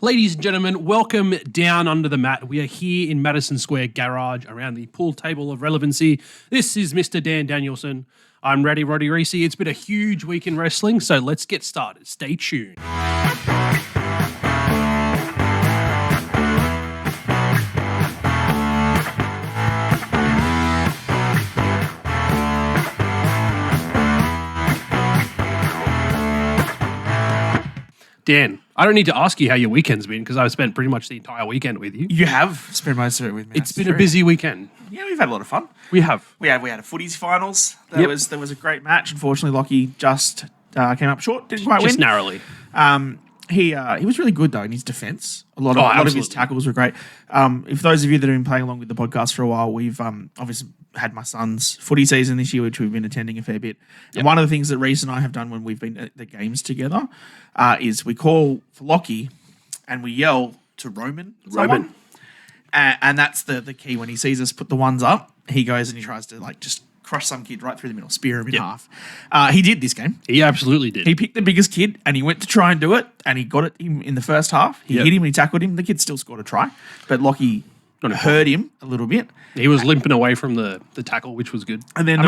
Ladies and gentlemen, welcome down under the mat. We are here in Madison Square Garage around the pool table of relevancy. This is Mr. Dan Danielson. I'm Rowdy Reece. It's been a huge week in wrestling, so let's get started. Stay tuned. Dan, I don't need to ask you how your weekend's been because I've spent pretty much the entire weekend with you. You have spent most of it with me. It's been a busy weekend. Yeah, we've had a lot of fun. We have. We had a footies finals. There was a great match. Unfortunately, Lockie just came up short. Didn't quite win. Just narrowly. He was really good though in his defense. A lot of his tackles were great. If those of you that have been playing along with the podcast for a while, we've obviously had my son's footy season this year, which we've been attending a fair bit. Yep. And one of the things that Reece and I have done when we've been at the games together is we call for Lockie and we yell to Roman. And that's the key. When he sees us put the ones up, he goes and he tries to just crush some kid right through the middle, spear him in half. He did this game. He absolutely did. He picked the biggest kid and he went to try and do it and he got it in the first half. He hit him and he tackled him. The kid still scored a try, but Lockie hurt him a little bit. He was limping away from the tackle, which was good. And then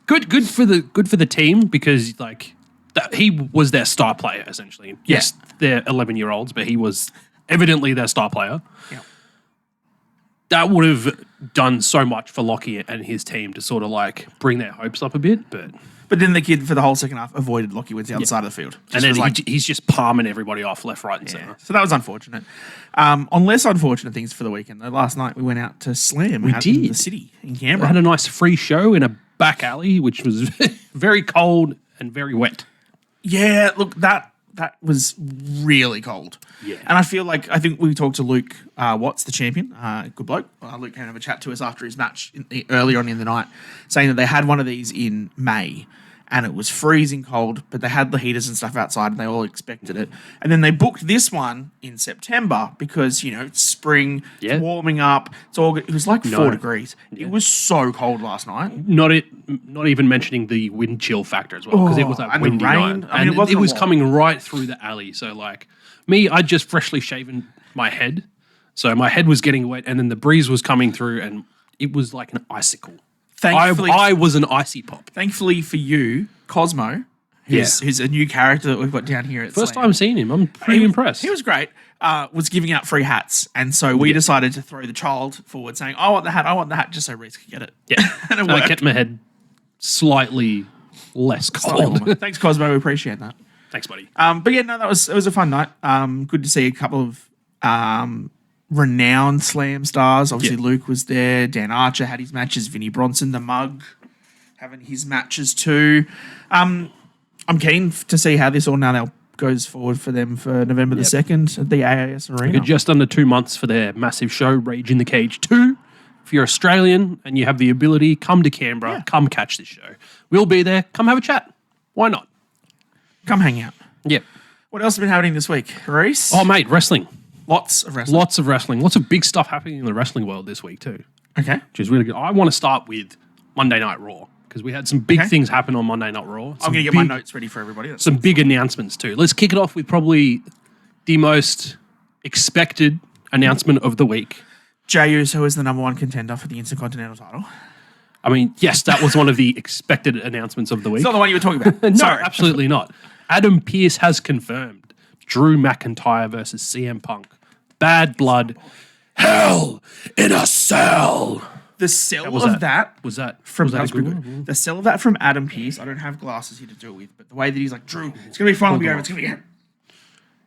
good for the team because he was their star player essentially. Yes, they're 11-year-olds, but he was evidently their star player. Yeah. That would have done so much for Lockie and his team to sort of bring their hopes up a bit, but then the kid for the whole second half avoided Lockie went to the other side of the field. And then he's just palming everybody off left, right, and centre. So that was unfortunate. On less unfortunate things for the weekend, though, last night we went out to Slam in the city in Canberra. We had a nice free show in a back alley, which was very cold and very wet. Yeah, look, that was really cold. Yeah. And I think we talked to Luke Watts, the champion, good bloke. Luke came to have a chat to us after his match earlier on in the night, saying that they had one of these in May and it was freezing cold, but they had the heaters and stuff outside and they all expected it. And then they booked this one in September because, it's spring, it's warming up. It was 4 degrees. Yeah. It was so cold last night. Not even mentioning the wind chill factor as well because it was a windy night. And it was coming right through the alley. So me, I'd just freshly shaven my head. So my head was getting wet and then the breeze was coming through and it was like an icicle. Thankfully, I was an icy pop. Thankfully for you, Cosmo, who's a new character that we've got down here at First time seeing him. I'm pretty impressed. He was great. Was giving out free hats. And so we decided to throw the child forward saying, I want the hat, just so Reece could get it. Yeah. And it worked. I kept my head slightly less cold. Thanks, Cosmo. We appreciate that. Thanks, buddy. But yeah, no, it was a fun night. Good to see a couple of renowned Slam stars. Obviously, Luke was there. Dan Archer had his matches. Vinnie Bronson, the mug, having his matches too. I'm keen to see how this all now goes forward for them for November the 2nd at the AAS Arena. Just under 2 months for their massive show, Rage in the Cage 2. If you're Australian and you have the ability, come to Canberra. Come catch this show. We'll be there. Come have a chat. Why not? Come hang out. Yep. What else has been happening this week, Reece? Oh, mate, wrestling. Lots of wrestling. Lots of big stuff happening in the wrestling world this week too. Okay. Which is really good. I want to start with Monday Night Raw because we had some big things happen on Monday Night Raw. I'm going to get my notes ready for everybody. Some big announcements too. Let's kick it off with probably the most expected announcement of the week. Jey Uso is the number one contender for the Intercontinental title. I mean, yes, that was one of the expected announcements of the week. It's not the one you were talking about. No, sorry. Absolutely not. Adam Pearce has confirmed Drew McIntyre versus CM Punk. Bad blood. Hell in a cell. The sell of that was that good. The sell of that from Adam Pearce. I don't have glasses here to do it with, but the way that he's like, Drew, it's gonna be fun. It's gonna be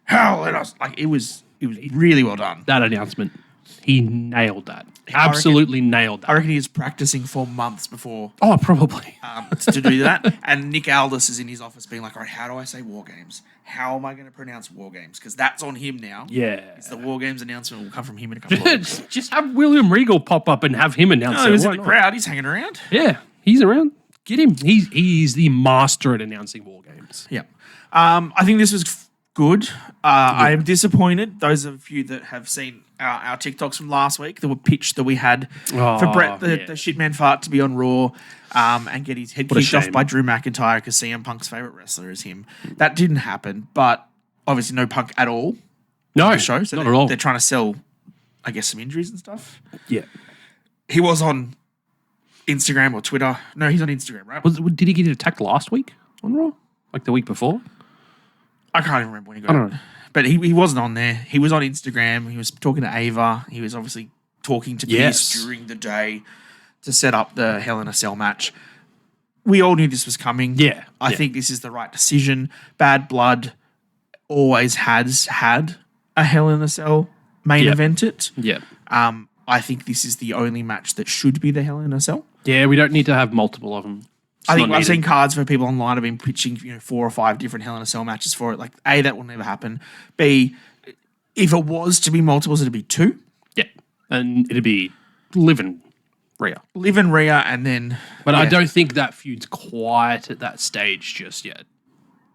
hell in us. It was really well done. That announcement, he nailed that. Absolutely nailed that. I reckon he was practicing for months before. Oh, probably to do that. And Nick Aldis is in his office being like, all right, how do I say War Games? How am I going to pronounce War Games? Because that's on him now. Yeah. It's the War Games announcement will come from him in a couple of weeks. Just have William Regal pop up and have him announce it. He's in the crowd. He's hanging around. Yeah, he's around. Get him. He's the master at announcing War Games. Yeah. I think this was good. I am disappointed. Those of you that have seen our TikToks from last week, the pitch that we had for Brett, the shitman fart, to be on Raw and get his head kicked off by Drew McIntyre because CM Punk's favourite wrestler is him. That didn't happen, but obviously no Punk at all. No, the show, so not at all. They're trying to sell, I guess, some injuries and stuff. Yeah. He was on Instagram or Twitter. No, he's on Instagram, right? Did he get attacked last week on Raw? Like the week before? I can't even remember when he got it. But he wasn't on there. He was on Instagram. He was talking to Ava. He was obviously talking to Pearce during the day to set up the Hell in a Cell match. We all knew this was coming. Yeah. I think this is the right decision. Bad Blood always has had a Hell in a Cell main event it. Yeah. I think this is the only match that should be the Hell in a Cell. Yeah, we don't need to have multiple of them. I think I've seen cards for people online have been pitching 4 or 5 different Hell in a Cell matches for it. Like, A, that will never happen. B, if it was to be multiples, it'd be 2. Yeah. And it'd be Liv and Rhea. Liv and Rhea and then... But I don't think that feud's quite at that stage just yet.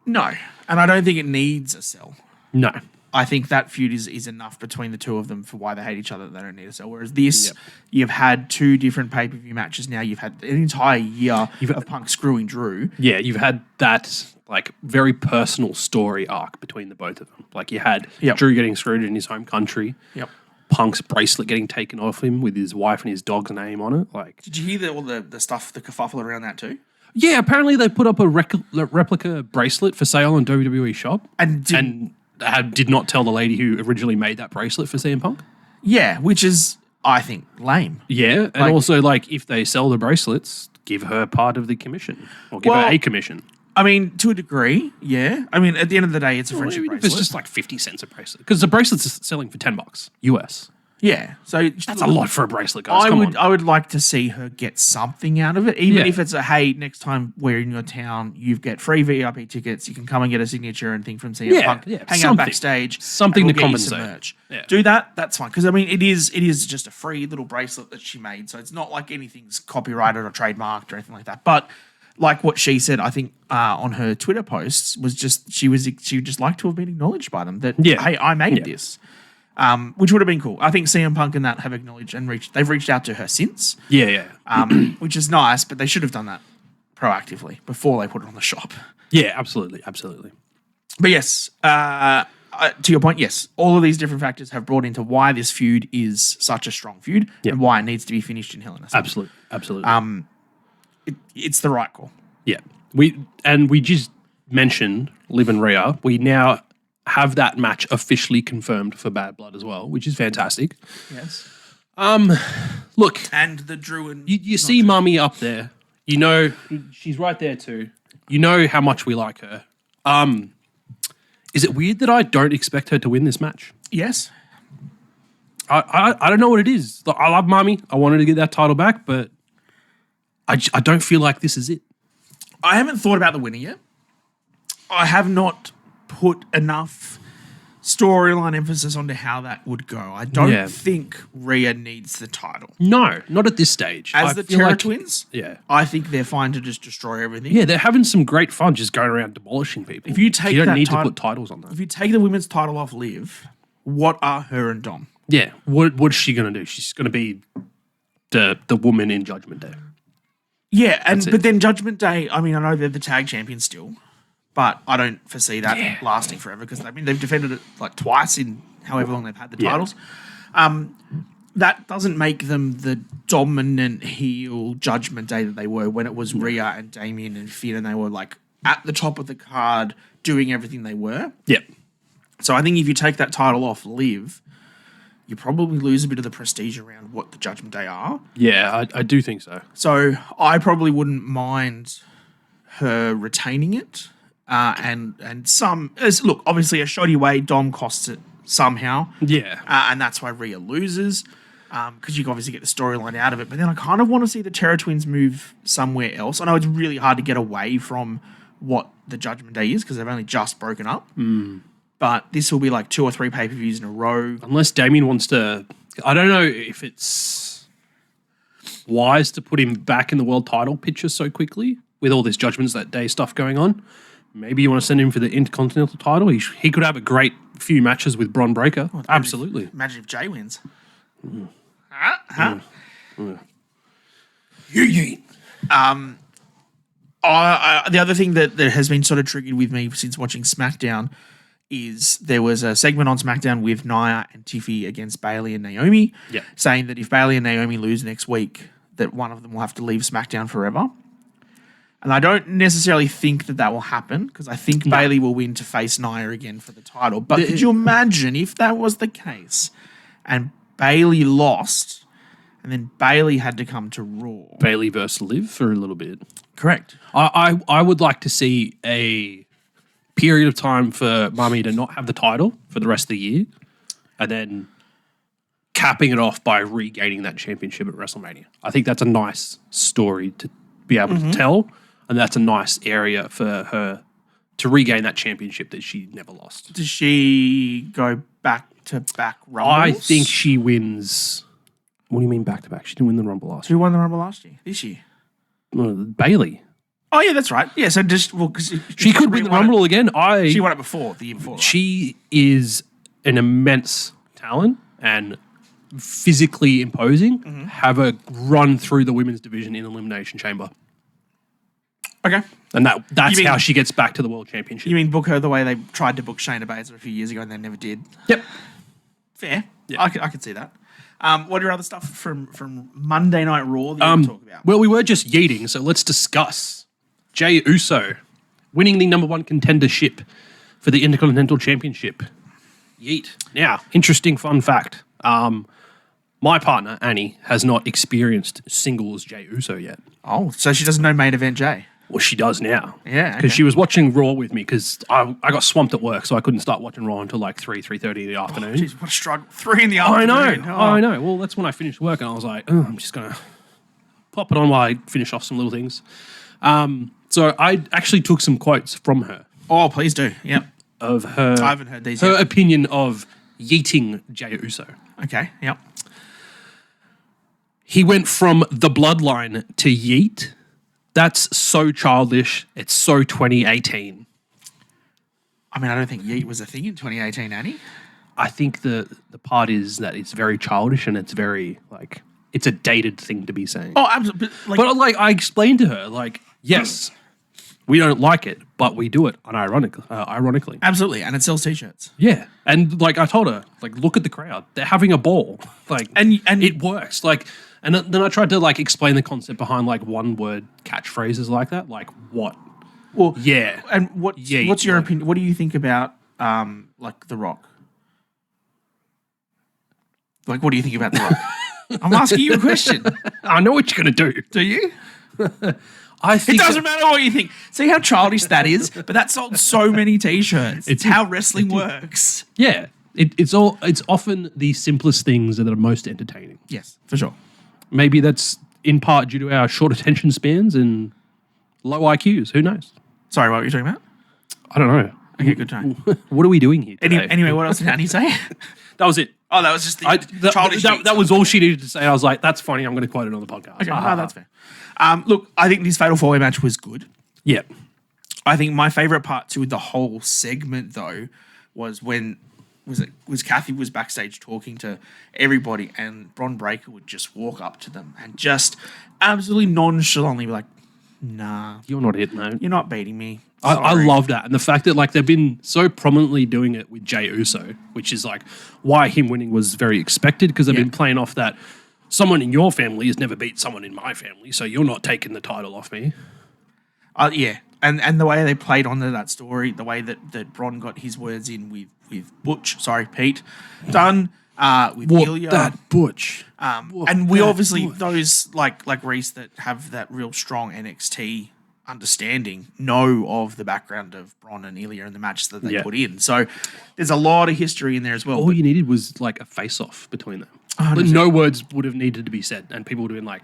No. And I don't think it needs a cell. No. I think that feud is enough between the two of them for why they hate each other that they don't need a cell. Whereas this, you've had 2 different pay-per-view matches now. You've had an entire year of Punk screwing Drew. Yeah, you've had that like very personal story arc between the both of them. Like you had Drew getting screwed in his home country. Yep. Punk's bracelet getting taken off him with his wife and his dog's name on it. Like, did you hear all the stuff, the kerfuffle around that too? Yeah, apparently they put up a replica bracelet for sale on WWE Shop and did not tell the lady who originally made that bracelet for CM Punk. Yeah, which is, I think, lame. Yeah, and also, like, if they sell the bracelets, give her part of the commission or give her a commission. I mean, to a degree, yeah. I mean, at the end of the day, it's a friendship bracelet. It's just like 50 cents a bracelet. Because the bracelet's selling for $10 US. Yeah. So that's a lot for a bracelet, guys. I would like to see her get something out of it. Even if it's hey, next time we're in your town, you get free VIP tickets. You can come and get a signature and thing from CM Punk. Yeah, hang out backstage. Something to compensate. Merch. Yeah. Do that. That's fine. Because I mean, it is just a free little bracelet that she made. So it's not like anything's copyrighted or trademarked or anything like that. But like what she said, I think on her Twitter posts was just she would just like to have been acknowledged by them that hey, I made this. Which would have been cool. I think CM Punk and that have acknowledged and they've reached out to her since. Which is nice, but they should have done that proactively before they put it on the shop. Yeah, absolutely. Absolutely. But yes, to your point, yes, all of these different factors have brought into why this feud is such a strong feud and why it needs to be finished in Hell in a Cell. Absolutely. It's the right call. Yeah. We just mentioned Liv and Rhea. We now have that match officially confirmed for Bad Blood as well, which is fantastic. Yes. Look, and the Drew and you see Mummy up there. You know she's right there too. You know how much we like her. Is it weird that I don't expect her to win this match? Yes. I don't know what it is. I love Mummy. I wanted to get that title back, but I don't feel like this is it. I haven't thought about the winner yet. I have not put enough storyline emphasis onto how that would go. I don't think Rhea needs the title. No, not at this stage. As the Terror Twins, I think they're fine to just destroy everything. Yeah, they're having some great fun just going around demolishing people. If you take you don't need to put titles on that. If you take the women's title off Liv, what are her and Dom? Yeah, what's she going to do? She's going to be the woman in Judgment Day. Yeah, but then Judgment Day, I mean, I know they're the tag champions still, but I don't foresee that lasting forever because I mean they've defended it like twice in however long they've had the titles. That doesn't make them the dominant heel Judgment Day that they were when it was Rhea and Damien and Finn and they were like at the top of the card doing everything they were. Yep. So I think if you take that title off Liv, you probably lose a bit of the prestige around what the Judgment Day are. Yeah, I do think so. So I probably wouldn't mind her retaining it. Look, obviously a shoddy way, Dom costs it somehow. Yeah. And that's why Rhea loses. Because you can obviously get the storyline out of it. But then I kind of want to see the Terror Twins move somewhere else. I know it's really hard to get away from what the Judgment Day is because they've only just broken up. But this will be like 2 or 3 pay-per-views in a row. Unless Damien wants to... I don't know if it's wise to put him back in the world title picture so quickly with all this Judgments That Day stuff going on. Maybe you want to send him for the Intercontinental title. He could have a great few matches with Bron Breakker. Absolutely. Imagine if Jay wins. The other thing that has been sort of triggered with me since watching SmackDown is there was a segment on SmackDown with Nia and Tiffy against Bayley and Naomi, saying that if Bayley and Naomi lose next week, that one of them will have to leave SmackDown forever. And I don't necessarily think that will happen because I think Bayley will win to face Nia again for the title. But could you imagine if that was the case and Bayley lost and then Bayley had to come to Raw? Bayley versus Liv for a little bit. Correct. I would like to see a period of time for Mummy to not have the title for the rest of the year and then capping it off by regaining that championship at WrestleMania. I think that's a nice story to be able to tell, and that's a nice area for her to regain that championship that she never lost. Does she go back-to-back Rumbles? I think she wins. What do you mean back-to-back? She didn't win the Rumble last year. Who won the Rumble last year? This year? Bayley. Oh, yeah, that's right. Yeah, so just... Well, cause she could win the Rumble again. She won it before, the year before. Right? She is an immense talent and physically imposing. Have her run through the women's division in Elimination Chamber. Okay. And that's how she gets back to the World Championship. You mean book her the way they tried to book Shayna Baszler a few years ago and they never did? Yep. Fair. Yep. I could see that. What are your other stuff from Monday Night Raw that you want to talk about? Well, we were just yeeting, so let's discuss Jey Uso winning the #1 contendership for the Intercontinental Championship. Yeet. Now, interesting fun fact. My partner, Annie, has not experienced singles Jey Uso yet. Oh, so she doesn't know main event Jey? Well, she does now. Yeah. Because she was watching Raw with me because I got swamped at work, so I couldn't start watching Raw until like 3:30 in the afternoon. Jeez, what a struggle. 3 in the afternoon. I know. Well, that's when I finished work and I was like, oh, I'm just going to pop it on while I finish off some little things. So I actually took some quotes from her. Oh, please do. Yep. Of her. I haven't heard these her yet. opinion of yeeting Jey Uso. Okay, yep. He went from the bloodline to yeet. That's so childish. It's so 2018. I mean, I don't think yeet was a thing in 2018, Annie. I think the part is that it's very childish and it's very, like, it's a dated thing to be saying. Oh, absolutely. But I explained to her, like, yes, we don't like it, but we do it ironically. Absolutely, and it sells T-shirts. Yeah, and, like, I told her, like, look at the crowd. They're having a ball. Like, and it works. Like, and then I tried to, like, explain the concept behind, like, one-word catchphrases like that. Like, what? Well, yeah. And what's your opinion? What do you think about, like, The Rock? Like, what do you think about The Rock? I'm asking you a question. I know what you're going to do. Do you? I think it doesn't matter what you think. See how childish that is? But that sold so many T-shirts. It's how wrestling works. Yeah. It's often the simplest things that are most entertaining. Yes, for sure. Maybe that's in part due to our short attention spans and low IQs. Who knows? Sorry, what were you talking about? I don't know. Okay, good time. What are we doing here today? Anyway, what else did Annie say? That was it. Oh, that was just the childish that was all she needed to say. I was like, that's funny. I'm going to quote it on the podcast. Okay, that's fair. Look, I think this Fatal 4-Way match was good. Yeah. I think my favourite part to the whole segment, though, was when Kathy was backstage talking to everybody and Bron Breakker would just walk up to them and just absolutely nonchalantly be like, nah. You're not it, mate. You're not beating me. I love that. And the fact that, like, they've been so prominently doing it with Jey Uso, which is, like, why him winning was very expected because they've been playing off that someone in your family has never beat someone in my family, so you're not taking the title off me. Yeah. And the way they played onto that story, the way that Bron got his words in with Pete, done with Guila. That Butch. And we obviously, those like Reece that have that real strong NXT understanding know of the background of Bron and Ilya and the match that they put in. So there's a lot of history in there as well. All you needed was like a face-off between them. But no words would have needed to be said and people would have been like...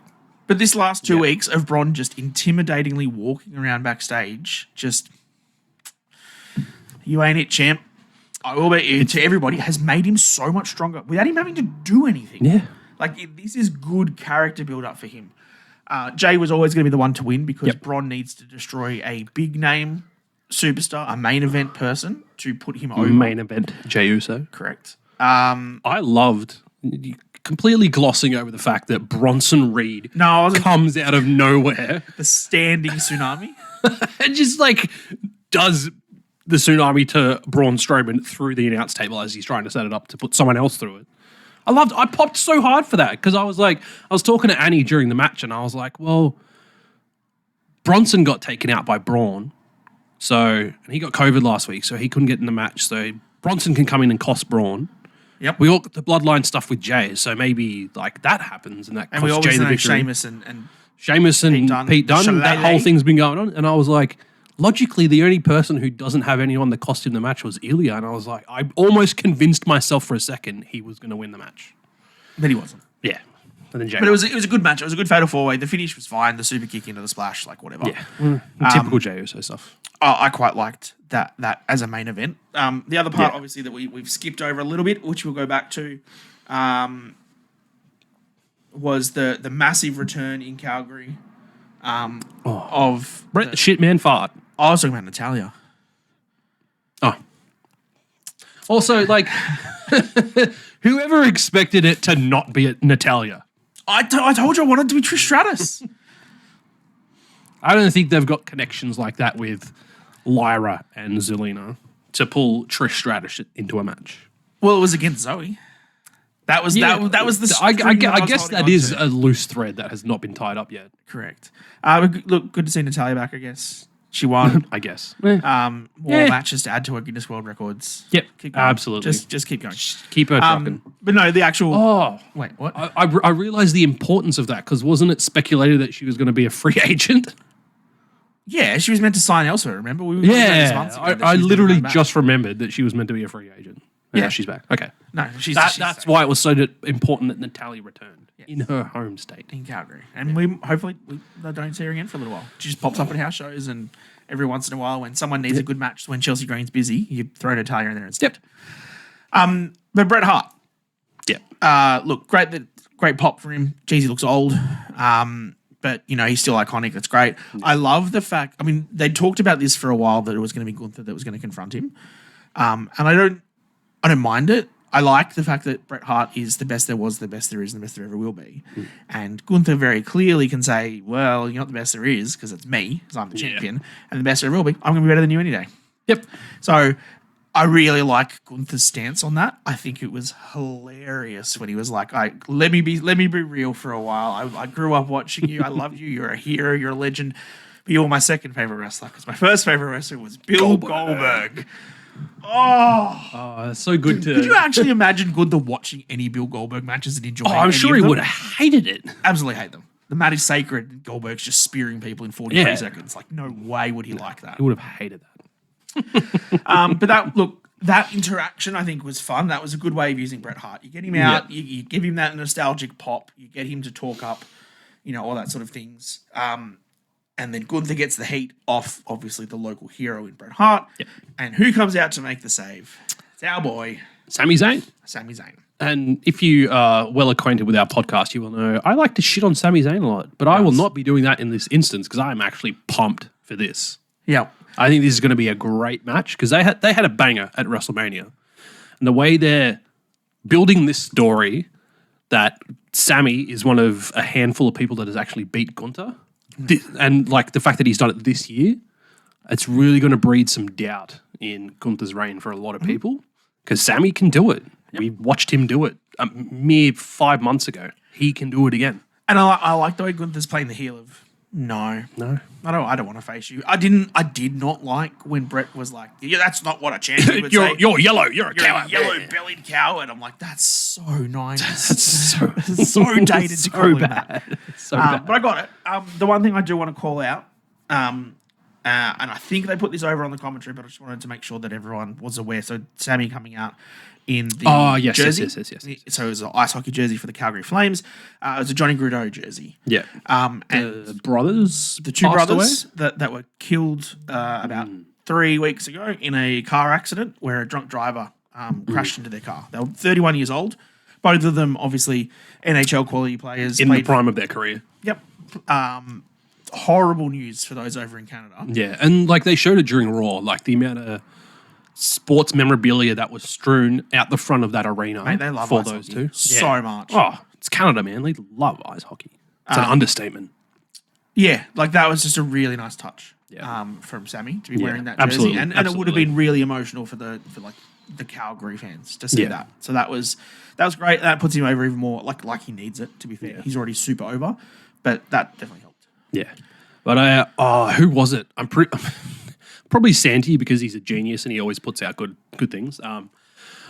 But this last 2 weeks of Bron just intimidatingly walking around backstage, just, you ain't it, champ. I will bet you, to everybody, has made him so much stronger without him having to do anything. Yeah. Like, this is good character build-up for him. Jey was always going to be the one to win because Bron needs to destroy a big-name superstar, a main event person, to put him over. Main event, Jey Uso. Correct. I loved... completely glossing over the fact that Bronson Reed comes out of nowhere. The standing tsunami. And just like does the tsunami to Braun Strowman through the announce table as he's trying to set it up to put someone else through it. I popped so hard for that because I was talking to Annie during the match and I was like, well, Bronson got taken out by Braun. And he got COVID last week, so he couldn't get in the match. So Bronson can come in and cost Braun. Yep. We all got the bloodline stuff with Jay, so maybe like that happens and that costs we always Jay the know victory. Sheamus and Pete Dunne, that whole Shillelagh. thing's been going on. And I was like, logically, the only person who doesn't have anyone that cost him the match was Ilya. And I was like, I almost convinced myself for a second he was going to win the match. But he wasn't. Yeah. And then Jay But it was a good match. It was a good fatal four-way. The finish was fine. The super kick into the splash, like whatever. Yeah. Typical Jey Uso stuff. I quite liked that as a main event. The other part, obviously, that we've skipped over a little bit, which we'll go back to, was the massive return in Calgary of Brett the Shitman fart. I was talking about Natalia. Oh. Also, like, whoever expected it to not be Natalia? I told you I wanted to be Trish Stratus. I don't think they've got connections like that with Lyra and Zelina to pull Trish Stratus into a match. Well, it was against Zoe. That was the. I guess that is a loose thread that has not been tied up yet. Correct. Look, good to see Natalia back. I guess she won. I guess. More matches to add to her Guinness World Records. Yep, keep going. absolutely. Just keep going. Keep her trucking. But no, the actual. Oh, wait, what? I realized the importance of that because wasn't it speculated that she was going to be a free agent? Yeah, she was meant to sign elsewhere. Remember? I literally just remembered that she was meant to be a free agent. Yeah, she's back. Okay. No, that's why it was so important that Natalia returned in her home state in Calgary, and we hopefully don't see her again for a little while. She just pops up at house shows, and every once in a while, when someone needs a good match, when Chelsea Green's busy, you throw Natalia in there instead. But Bret Hart, look, great pop for him. Jeez, he looks old. But, he's still iconic. That's great. I love the fact, they talked about this for a while that it was going to be Gunther that was going to confront him. And I don't mind it. I like the fact that Bret Hart is the best there was, the best there is, and the best there ever will be. And Gunther very clearly can say, well, you're not the best there is because it's me, because I'm the champion, and the best there ever will be. I'm going to be better than you any day. Yep. So I really like Gunther's stance on that. I think it was hilarious when he was like, let me be real for a while. I grew up watching you. I love you. You're a hero. You're a legend. But you're my second favorite wrestler because my first favorite wrestler was Bill Goldberg. Oh, that's so good Could you actually imagine Gunther watching any Bill Goldberg matches and enjoying I'm sure he would have hated it. Absolutely hate them. The mat is sacred and Goldberg's just spearing people in 43 seconds. Like, no way would he like that. He would have hated that. But that interaction I think was fun. That was a good way of using Bret Hart. You get him out, you give him that nostalgic pop, you get him to talk up, all that sort of things. And then Gunther gets the heat off, obviously, the local hero in Bret Hart. Yep. And who comes out to make the save? It's our boy, Sami Zayn. Sami Zayn. And if you are well acquainted with our podcast, you will know I like to shit on Sami Zayn a lot, but I will not be doing that in this instance because I'm actually pumped for this. Yeah. I think this is going to be a great match because they had a banger at WrestleMania. And the way they're building this story that Sami is one of a handful of people that has actually beat Gunther, and like the fact that he's done it this year, it's really going to breed some doubt in Gunther's reign for a lot of people because Sami can do it. Yep. We watched him do it a mere 5 months ago. He can do it again. And I like the way Gunther's playing the heel of no, I don't want to face you. I did not like when Bret was like, yeah, that's not what a champion would say. You're yellow. You're a coward. Yellow-bellied coward. I'm like, that's so 90s. That's so dated. So bad. So bad. But I got it. The one thing I do want to call out, and I think they put this over on the commentary, but I just wanted to make sure that everyone was aware. So Sami coming out in the jersey. Yes. So it was an ice hockey jersey for the Calgary Flames. It was a Johnny Grudeau jersey. Yeah. And the brothers, the two brothers that were killed about 3 weeks ago in a car accident where a drunk driver crashed into their car. They were 31 years old. Both of them, obviously, NHL quality players. In the prime of their career. Yep. Horrible news for those over in Canada. Yeah, and like they showed it during Raw, like the amount of sports memorabilia that was strewn out the front of that arena. Mate, they love for ice those hockey two so much. Oh, it's Canada, man. They love ice hockey. It's an understatement. Yeah, like that was just a really nice touch from Sammy to be wearing that jersey, and it would have been really emotional for the Calgary fans to see that. So that was great. That puts him over even more. Like he needs it. To be fair, he's already super over, but that definitely helped. Yeah, but who was it? I'm probably Santi because he's a genius and he always puts out good things.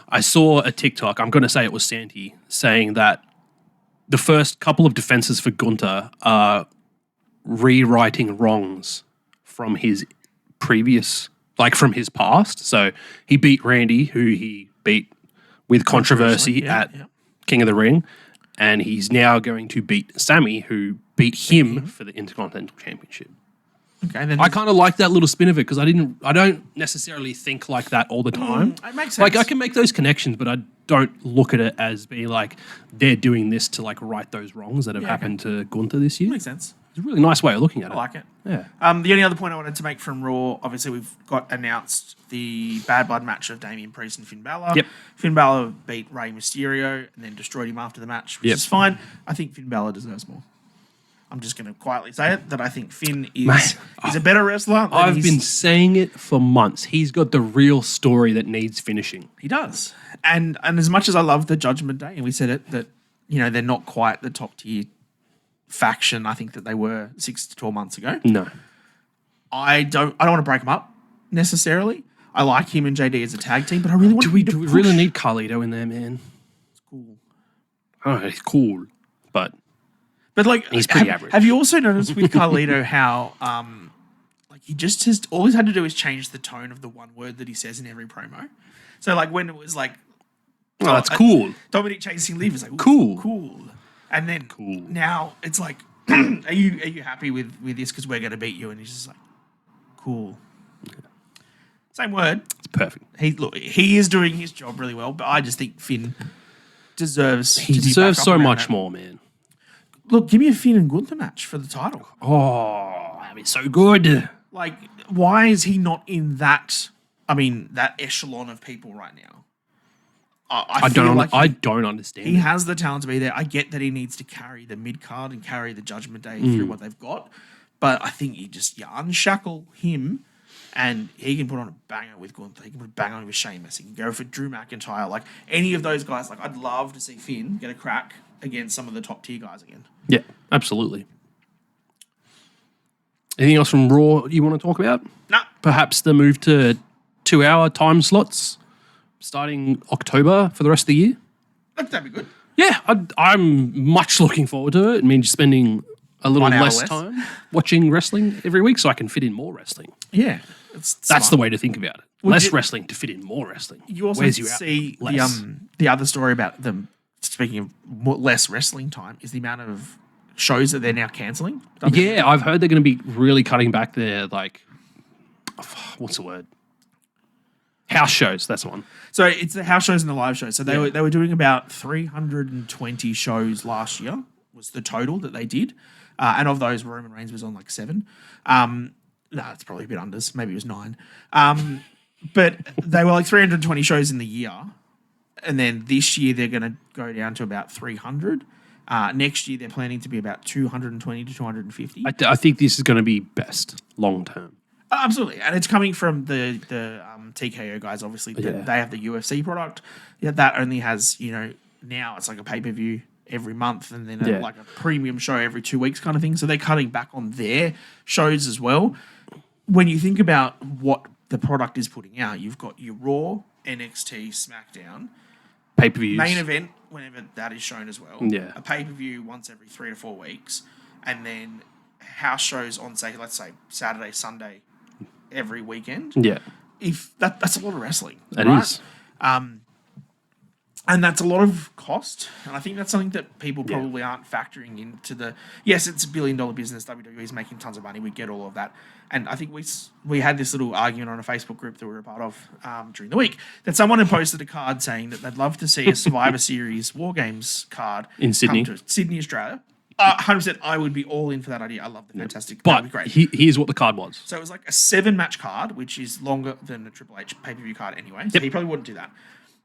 I saw a TikTok. I'm going to say it was Santi saying that the first couple of defenses for Gunther are rewriting wrongs from his previous, from his past. So he beat Randy, who he beat with controversy at King of the Ring, and he's now going to beat Sammy, who beat him for the Intercontinental Championship. Okay, and then I kind of like that little spin of it because I don't necessarily think like that all the time. It makes sense. I can make those connections, but I don't look at it as being like they're doing this to right those wrongs that have happened to Gunther this year. Makes sense. It's a really nice way of looking at it. I like it. Yeah. The only other point I wanted to make from Raw, obviously we've got announced the Bad Blood match of Damian Priest and Finn Balor. Yep. Finn Balor beat Rey Mysterio and then destroyed him after the match, which is fine. I think Finn Balor deserves more. I'm just going to quietly say it, that I think Finn is a better wrestler. I've been saying it for months. He's got the real story that needs finishing. He does. And as much as I love the Judgment Day, and we said it, that they're not quite the top tier faction I think that they were 6 to 12 months ago. No. I don't want to break them up necessarily. I like him and JD as a tag team, but I really want do we really need Carlito in there, man? It's cool. Oh, he's cool, but he's pretty average. Have you also noticed with Carlito how he just has all he's had to do is change the tone of the one word that he says in every promo. So when it was that's cool. Dominic chasing Liv is cool. And then now it's are you happy with this because we're going to beat you? And he's just cool. Yeah. Same word. It's perfect. He is doing his job really well, but I just think Finn deserves. He deserves so much more, man. Look, give me a Finn and Gunther match for the title. Oh, that'd be so good. Why is he not in that echelon of people right now? I don't understand. He has the talent to be there. I get that he needs to carry the mid card and carry the Judgment Day through what they've got, but I think you unshackle him, and he can put on a banger with Gunther. He can put a banger on with Sheamus. He can go for Drew McIntyre. Any of those guys. I'd love to see Finn get a crack against some of the top tier guys again. Yeah, absolutely. Anything else from Raw you want to talk about? No. Perhaps the move to 2-hour time slots starting October for the rest of the year? That'd be good. Yeah, I'm much looking forward to it. It means spending a little less time watching wrestling every week so I can fit in more wrestling. Yeah. That's the way to think about it. Less wrestling to fit in more wrestling. You also see the other story about them, speaking of less wrestling time, is the amount of shows that they're now cancelling. Yeah, I've heard they're going to be really cutting back their, what's the word? House shows, that's one. So it's the house shows and the live shows. So they were doing about 320 shows last year was the total that they did. And of those, Roman Reigns was on 7. No, it's probably a bit unders. Maybe it was 9. But they were 320 shows in the year. And then this year they're going to go down to about 300. Next year they're planning to be about 220 to 250. I think this is going to be best long term. Absolutely. And it's coming from the TKO guys, obviously. They have the UFC product. Yeah, that only has, now it's a pay-per-view every month and then a premium show every 2 weeks kind of thing. So they're cutting back on their shows as well. When you think about what the product is putting out, you've got your Raw, NXT, SmackDown, pay-per-views, main event whenever that is shown as well. Yeah. A pay-per-view once every 3 to 4 weeks, and then house shows on let's say Saturday, Sunday, every weekend. Yeah. If that's a lot of wrestling. It is. And that's a lot of cost. And I think that's something that people probably aren't factoring into the... Yes, it's $1 billion business. WWE's making tons of money. We get all of that. And I think we had this little argument on a Facebook group that we were a part of during the week that someone had posted a card saying that they'd love to see a Survivor Series War Games card in Sydney. Come to Sydney, Australia. 100%, I would be all in for that idea. I love the fantastic. But that'd be great. Here's what the card was. So it was a 7-match card, which is longer than a Triple H pay-per-view card anyway. So he probably wouldn't do that.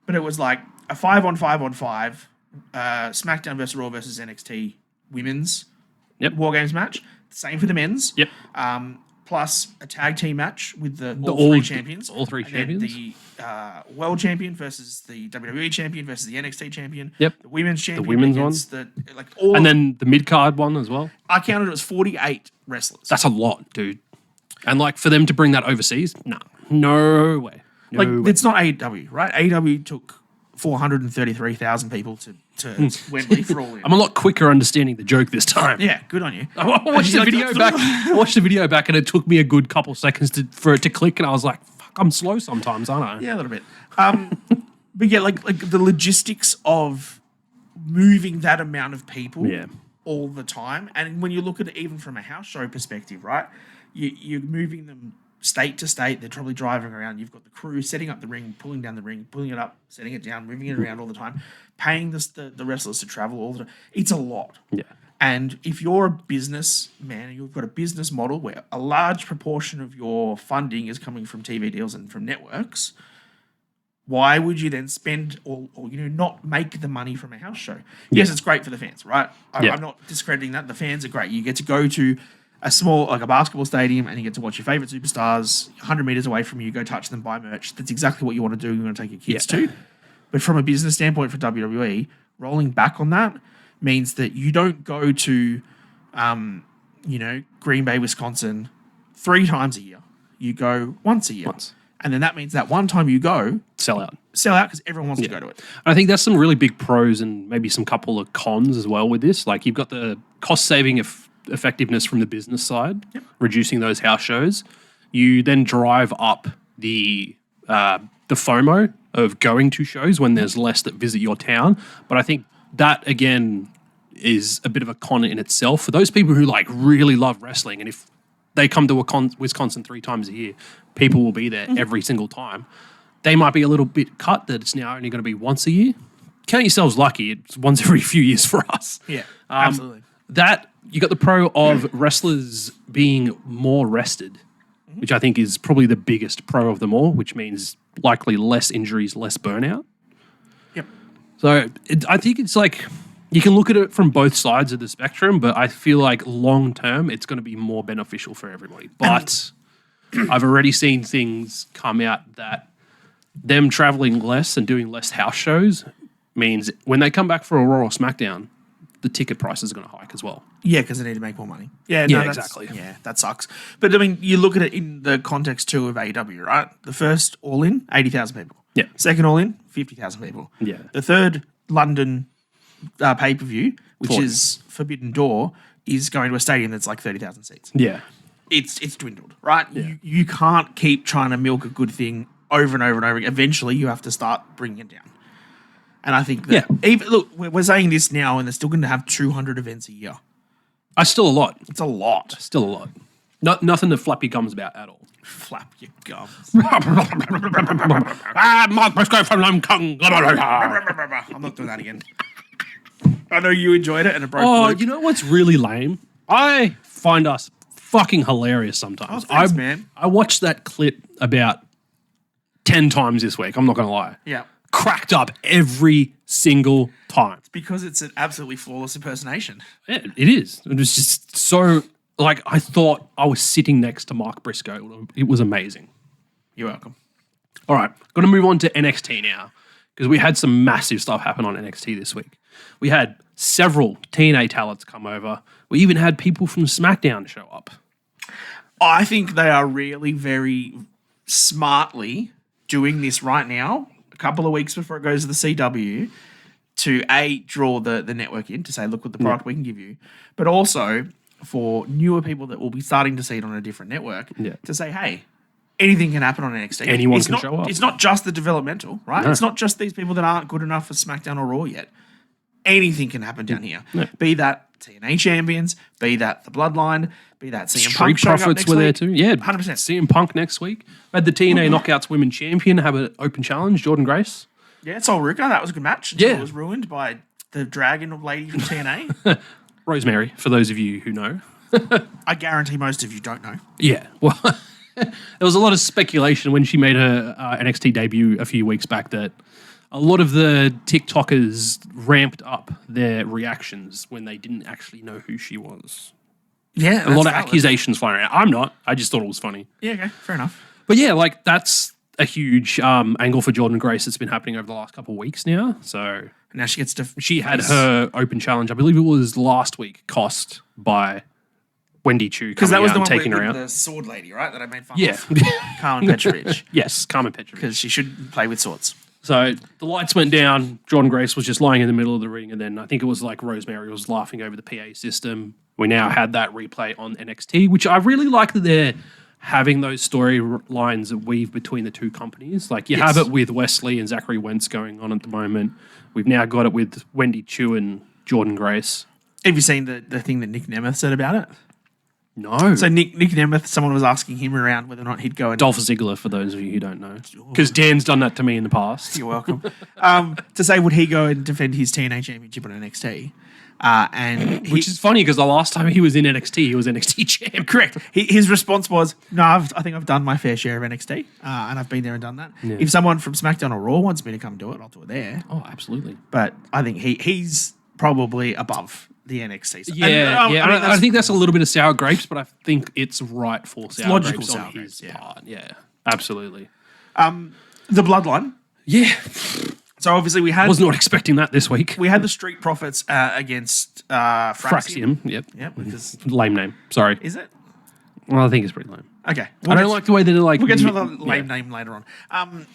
But it was a 5-on-5-on-5 SmackDown versus Raw versus NXT women's War Games match. Same for the men's. Yep. plus a tag team match with the all three champions. All three champions. The world champion versus the WWE champion versus the NXT champion. Yep. The women's champion. The women's one. And then the mid-card one as well. I counted it was 48 wrestlers. That's a lot, dude. And like for them to bring that overseas, no way. It's not AEW, right? AEW took 433,000 people to Wembley for All In. I'm a lot quicker understanding the joke this time. Yeah, good on you. I watched the video back. I watched the video back, and it took me a good couple seconds for it to click, and I was like, "Fuck, I'm slow sometimes, aren't I?" Yeah, a little bit. But yeah, like the logistics of moving that amount of people all the time, and when you look at it even from a house show perspective, right? You're moving them state to state. They're probably driving around. You've got the crew setting up the ring, pulling down the ring, pulling it up, setting it down, moving it around all the time, paying the wrestlers to travel all the time. It's a lot. Yeah. And if you're a businessman, you've got a business model where a large proportion of your funding is coming from TV deals and from networks, why would you then spend or not make the money from a house show? Yes, it's great for the fans, right? I'm not discrediting that. The fans are great. You get to go to a small, like a basketball stadium, and you get to watch your favorite superstars 100 meters away from you, go touch them, buy merch. That's exactly what you want to do. You want to take your kids to. But from a business standpoint for WWE, rolling back on that means that you don't go to, Green Bay, Wisconsin 3 times a year. You go once a year. And then that means that one time you go, sell out because everyone wants to go to it. I think that's some really big pros and maybe some couple of cons as well with this. Like you've got the cost saving effectiveness from the business side, reducing those house shows. You then drive up the FOMO of going to shows when there's less that visit your town. But I think that again is a bit of a con in itself for those people who like really love wrestling. And if they come to Wisconsin 3 times a year, people will be there every single time. They might be a little bit cut that it's now only going to be once a year. Count yourselves lucky. It's once every few years for us. Yeah, absolutely. That you got the pro of wrestlers being more rested, which I think is probably the biggest pro of them all, which means likely less injuries, less burnout. Yep. So I think it's like you can look at it from both sides of the spectrum, but I feel like long term it's going to be more beneficial for everybody. But I've already seen things come out that them traveling less and doing less house shows means when they come back for a Raw or SmackDown, the ticket price is going to hike as well. Yeah, because they need to make more money. Yeah, exactly. Yeah, that sucks. But I mean, you look at it in the context too of AEW, right? The first All In, 80,000 people. Yeah. Second All In, 50,000 people. Yeah. The third London pay-per-view, which is Forbidden Door, is going to a stadium that's like 30,000 seats. Yeah. It's dwindled, right? Yeah. You can't keep trying to milk a good thing over and over and over again. Eventually, you have to start bringing it down. And I think that we're saying this now, and they're still going to have 200 events a year. That's still a lot. It's a lot. Still a lot. Nothing to flap your gums about at all. Flap your gums. Mark Briscoe from Hong Kong. I'm not doing that again. I know you enjoyed it, and it broke. Oh, you know what's really lame? I find us fucking hilarious sometimes. Oh, thanks, man. I watched that clip about 10 times this week. I'm not going to lie. Yeah. Cracked up every single time. It's because it's an absolutely flawless impersonation. Yeah, it is. It was just so, like, I thought I was sitting next to Mark Briscoe. It was amazing. You're welcome. All right, going to move on to NXT now because we had some massive stuff happen on NXT this week. We had several TNA talents come over. We even had people from SmackDown show up. I think they are really very smartly doing this right now, a couple of weeks before it goes to the CW, to draw the network in to say, look what the product we can give you, but also for newer people that will be starting to see it on a different network to say, hey, anything can happen on NXT. Anyone can show up. It's not just the developmental, right? No. It's not just these people that aren't good enough for SmackDown or Raw yet. Anything can happen down here. No. Be that TNA champions, be that the Bloodline, be that CM Punk. Street Profits were there too. Yeah, 100%. CM Punk next week. We had the TNA Knockouts Women Champion have an open challenge, Jordan Grace. Yeah, Sol Ruka. That was a good match. It was ruined by the dragon lady from TNA. Rosemary, for those of you who know. I guarantee most of you don't know. Yeah, well, there was a lot of speculation when she made her NXT debut a few weeks back that a lot of the TikTokers ramped up their reactions when they didn't actually know who she was. Yeah, a lot of accusations flying around. I'm not. I just thought it was funny. Yeah, okay, fair enough. But yeah, like that's a huge angle for Jordan Grace that's been happening over the last couple of weeks now. So now she gets to. She had her open challenge. I believe it was last week. Cost by Wendy Chu because that was the one taking with her out. The sword lady, right? That I made fun of. Carmen Petrovich. Yes, Carmen Petrovich. Because she should play with swords. So the lights went down. Jordan Grace was just lying in the middle of the ring, and then I think it was like Rosemary was laughing over the PA system. We now had that replay on NXT, which I really like that they're having those storylines that weave between the two companies. Like you have it with Wesley and Zachary Wentz going on at the moment. We've now got it with Wendy Chu and Jordan Grace. Have you seen the thing that Nick Nemeth said about it? No. So Nick Nemeth, someone was asking him around whether or not he'd go and... Dolph Ziggler, for those of you who don't know. Because Dan's done that to me in the past. You're welcome. To say, would he go and defend his TNA championship on NXT? Which is funny because the last time he was in NXT, he was NXT champ. Correct. His response was, no, I think I've done my fair share of NXT, and I've been there and done that. Yeah. If someone from SmackDown or Raw wants me to come do it, I'll do it there. Oh, absolutely. But I think he's probably above the NXT. So, I think that's a little bit of sour grapes, but I think it's right for sour grapes on his part. Yeah, absolutely. The Bloodline. Yeah. So obviously we had... Was not expecting that this week. We had the Street Profits against Fraxium. Yep. Because lame name. Sorry. Is it? Well, I think it's pretty lame. Okay. I don't like the way that they're like... We'll get to the lame name later on.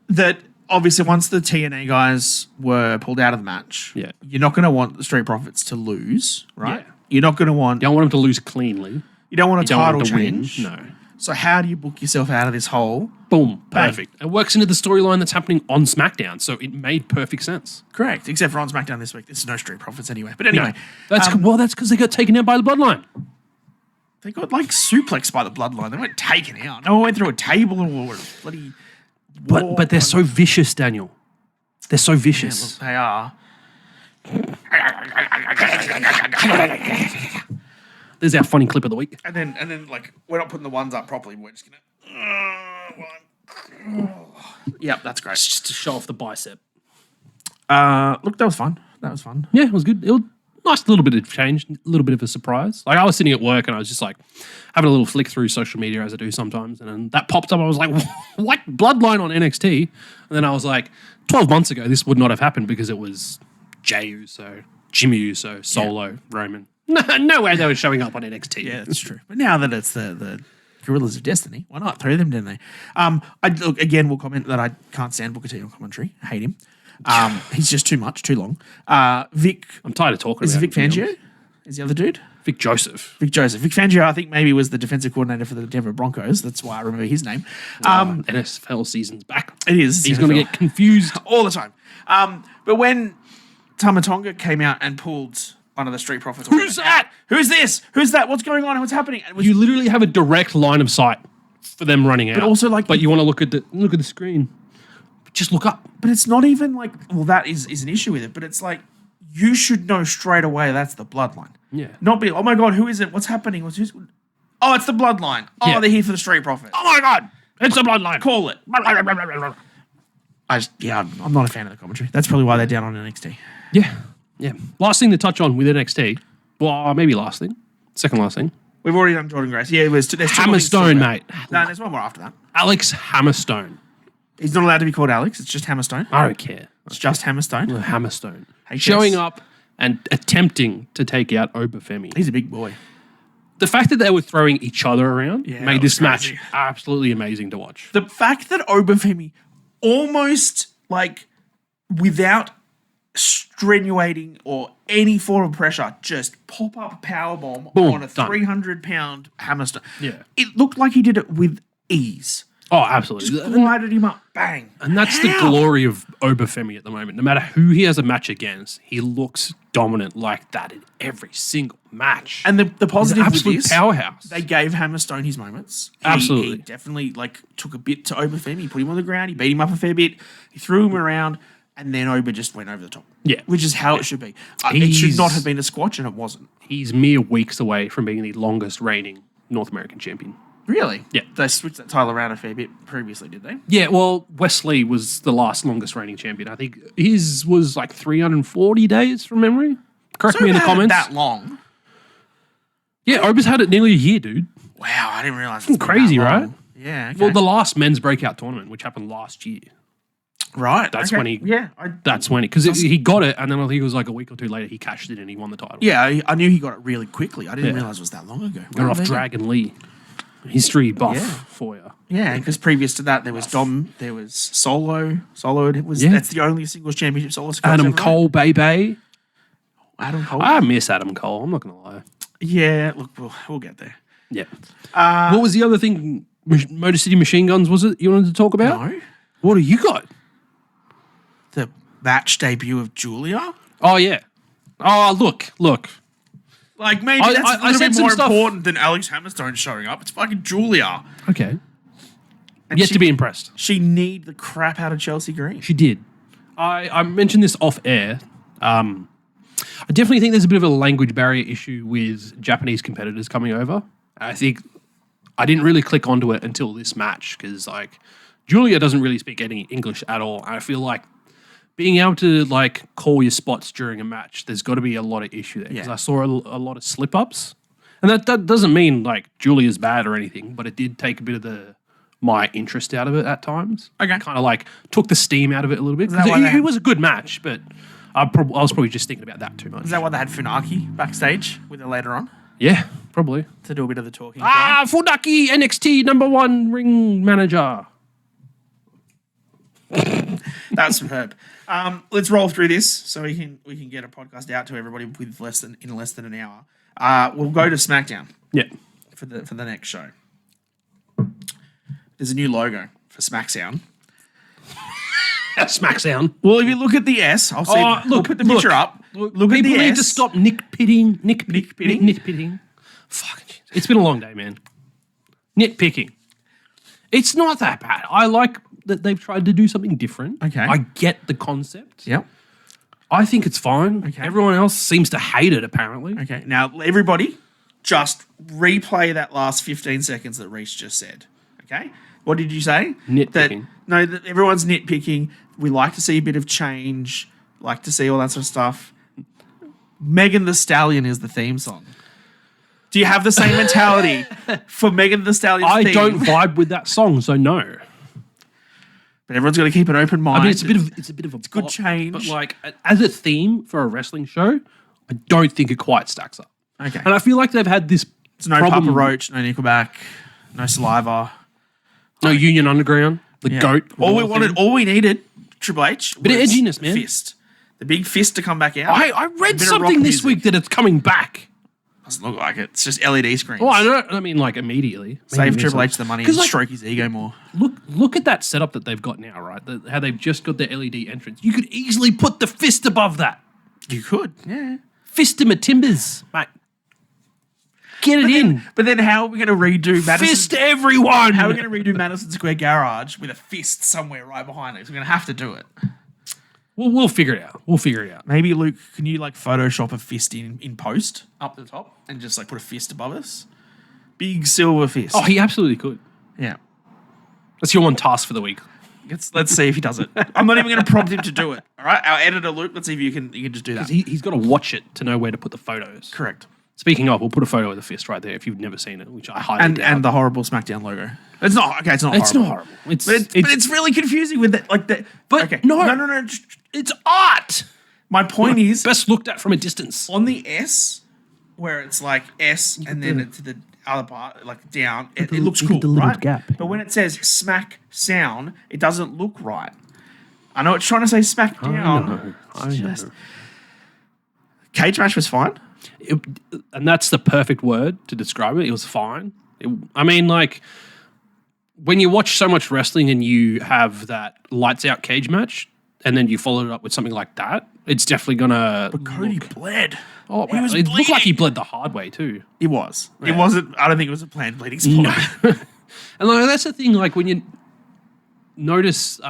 That obviously once the TNA guys were pulled out of the match, you're not going to want the Street Profits to lose, right? Yeah. You're not going to want... You don't want them to lose cleanly. You don't want a title change. No. So how do you book yourself out of this hole? Boom. Perfect. It works into the storyline that's happening on SmackDown, so it made perfect sense. Correct. Except for on SmackDown this week, there's no Street Profits anyway. But anyway. No. That's because they got taken out by the Bloodline. They got like suplexed by the Bloodline. They weren't taken out. No one went through a table or a bloody... But they're so vicious, Daniel. They're so vicious. Yeah, look, they are. There's our funny clip of the week. And then like we're not putting the ones up properly. We're just gonna. Yep, that's great. Just to show off the bicep. Look, that was fun. Yeah, it was good. It was nice little bit of change, a little bit of a surprise. Like I was sitting at work and I was just like having a little flick through social media as I do sometimes, and then that popped up. I was like, "What Bloodline on NXT?" And then I was like, 12 months ago, this would not have happened because it was Jey Uso, Jimmy Uso, Solo, Roman. No way they were showing up on NXT. Yeah, that's true. But now that it's the Gorillas of Destiny, why not? 3 of them, didn't they? Look, again, we'll comment that I can't stand Booker T on commentary. I hate him. He's just too much, too long. Vic... I'm tired of talking about it. Is it Vic Fangio? Is the other dude? Vic Joseph. Vic Fangio, I think maybe was the defensive coordinator for the Denver Broncos. That's why I remember his name. NFL season's back. It is. He's going to get confused. All the time. But when Tama Tonga came out and pulled... one of the Street Profits. Who's that? Who's this? Who's that? What's going on? What's happening? You literally have a direct line of sight for them running out. But also, like, you want to look at the screen. Just look up. But it's not even like, well, that is an issue with it. But it's like you should know straight away that's the Bloodline. Yeah. Not be, oh my god, who is it? What's happening? Oh, it's the Bloodline. Oh, they're here for the Street Profits. Oh my god, it's the Bloodline. Call it. I'm not a fan of the commentary. That's probably why they're down on NXT. Yeah. Yeah. Last thing to touch on with NXT. Well, maybe last thing. Second last thing. We've already done Jordan Grace. Yeah, there's Hammerstone, mate. No, there's one more after that. Alex Hammerstone. He's not allowed to be called Alex. It's just Hammerstone. I don't care. It's just Hammerstone. Well, Hammerstone. Showing up and attempting to take out Obafemi. He's a big boy. The fact that they were throwing each other around made this match absolutely amazing to watch. The fact that Obafemi almost, like, without strenuating or any form of pressure, just pop up a powerbomb on a 300-pound Hammerstone. Yeah. It looked like he did it with ease. Oh, absolutely. Just glided him up. Bang. And that's the glory of Obafemi at the moment. No matter who he has a match against, he looks dominant like that in every single match. And the positive with this, powerhouse. They gave Hammerstone his moments. Absolutely. He definitely took a bit to Obafemi. He put him on the ground. He beat him up a fair bit. He threw him around. And then Oba just went over the top. Yeah. Which is how it should be. It should not have been a squash, and it wasn't. He's mere weeks away from being the longest reigning North American champion. Really? Yeah. They switched that title around a fair bit previously, did they? Yeah, well, Wesley was the last longest reigning champion. I think his was like 340 days from memory. Correct me in the comments. That long. Yeah, Ober's had it nearly a year, dude. Wow, I didn't realize. It's crazy, right? Yeah. Okay. Well, the last men's breakout tournament, which happened last year. Right. That's when he. Yeah. That's when because he got it, and then I think it was like a week or two later he cashed it and he won the title. Yeah, I knew he got it really quickly. I didn't realize it was that long ago. Got off Dragon Lee. History buff for you. Yeah, because previous to that there was Dom, there was Solo. That's the only singles championship solo. Adam Cole, baby. Adam Cole. I miss Adam Cole. I'm not gonna lie. Yeah, look, we'll get there. Yeah. What was the other thing? Motor City Machine Guns, was it you wanted to talk about? No. What do you got? The match debut of Julia. Oh yeah. Oh look. Like maybe that's a little bit more important than Alex Hammerstone showing up. It's fucking Julia. Okay. And Yet to be impressed. She kneed the crap out of Chelsea Green. She did. I mentioned this off air. I definitely think there's a bit of a language barrier issue with Japanese competitors coming over. I think I didn't really click onto it until this match because like Julia doesn't really speak any English at all. And I feel like being able to like call your spots during a match, there's got to be a lot of issue there because I saw a lot of slip ups, and that doesn't mean like Julia's bad or anything, but it did take a bit of my interest out of it at times. Okay, kind of like took the steam out of it a little bit. It was a good match, but I was probably just thinking about that too much. Is that why they had Funaki backstage with her later on? Yeah, probably to do a bit of the talking. Funaki, NXT #1 ring manager. That's superb. Let's roll through this so we can get a podcast out to everybody with less than an hour. We'll go to SmackDown. Yeah. For the next show. There's a new logo for SmackDown. SmackDown. Well, if you look at the S, I'll see. Look, put the picture up. Look at the S. People need to stop nitpicking. Fuck. It's been a long day, man. Nitpicking. It's not that bad. I like that they've tried to do something different. Okay. I get the concept. Yep. I think it's fine. Okay. Everyone else seems to hate it, apparently. Okay. Now, everybody, just replay that last 15 seconds that Reece just said. Okay? What did you say? Nitpicking. That everyone's nitpicking. We like to see a bit of change. Like to see all that sort of stuff. Megan Thee Stallion is the theme song. Do you have the same mentality for Megan Thee Stallion's theme? I don't vibe with that song, so no. But everyone's got to keep an open mind. I mean, it's a bit of a good change. But like as a theme for a wrestling show, I don't think it quite stacks up. Okay. And I feel like they've had this It's no problem. Papa Roach, no Nickelback, no Saliva. No Union Underground, the GOAT. All we needed, Triple H, bit of edginess, man. Fist. The big fist to come back out. I read something this week that it's coming back. Doesn't look like it. It's just LED screens. Oh, I mean, like immediately. Save Triple H the money and stroke his ego more. Look at that setup that they've got now, right? How they've just got the LED entrance. You could easily put the fist above that. You could, yeah. Fist in my timbers, mate. Get it in. But then how are we going to redo Madison? Fist everyone. How are we going to redo Madison Square Garage with a fist somewhere right behind it? We're going to have to do it. We'll figure it out. Maybe, Luke, can you like Photoshop a fist in post up the top and just like put a fist above us? Big silver fist. Oh, he absolutely could. Yeah. That's your one task for the week. Let's see if he does it. I'm not even going to prompt him to do it. All right, our editor, Luke, let's see if you can just do that. He's got to watch it to know where to put the photos. Correct. Speaking of, we'll put a photo of the fist right there if you've never seen it, which I highly doubt. And the horrible SmackDown logo. It's not horrible. It's not horrible. But it's really confusing with that. Like that. But okay. No. It's art. My point is best looked at from a distance. On the S, where it's like S and then to the other part, like down, it looks cool, right? Gap. But when it says Smack Sound, it doesn't look right. I know it's trying to say Smack Down. I know. Cage match was fine. And that's the perfect word to describe it. It was fine. I mean, like, when you watch so much wrestling and you have that lights out cage match and then you follow it up with something like that, it's definitely going to... But Cody bled. Oh, wow. It looked like he bled the hard way too. It was. Yeah. It wasn't... I don't think it was a planned bleeding spot. No. And like, that's the thing, like, when you notice...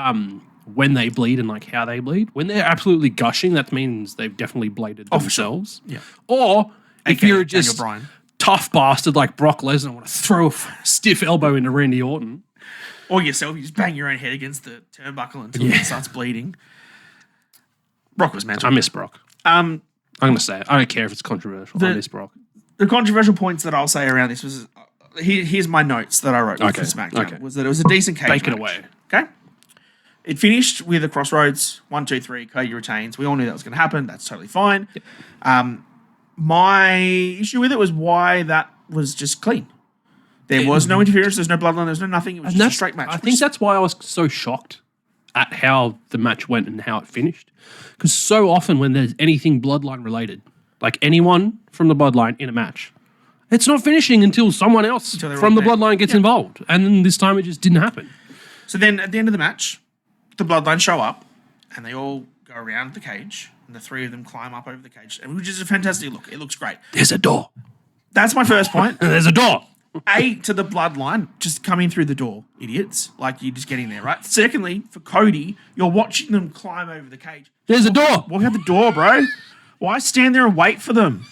when they bleed and like how they bleed. When they're absolutely gushing, that means they've definitely bladed themselves. Sure. Yeah. Or if you're just Bryan. Tough bastard like Brock Lesnar and want to throw a stiff elbow into Randy Orton. Or yourself, you just bang your own head against the turnbuckle until it starts bleeding. Brock was mental. I miss Brock. I'm going to say it. I don't care if it's controversial. I miss Brock. the controversial points that I'll say around this was here's my notes that I wrote for SmackDown was that it was a decent cage Take match. it away. Okay. It finished with a crossroads, 1, 2, 3, Cody retains. We all knew that was going to happen. That's totally fine. Yep. My issue with it was why that was just clean. There was no interference. There's no bloodline. There's no nothing. It was just a straight match. I think that's why I was so shocked at how the match went and how it finished. Because so often when there's anything bloodline related, like anyone from the bloodline in a match, it's not finishing until someone else from the bloodline gets involved. And then this time it just didn't happen. So then at the end of the match, the bloodline show up and they all go around the cage and the three of them climb up over the cage, which is a fantastic look. It looks great. There's a door. That's my first point. There's a door. To the bloodline, just come in through the door, idiots. Like, you're just getting there, right? Secondly, for Cody, you're watching them climb over the cage. There's a door. Walk out the door, bro. Why stand there and wait for them?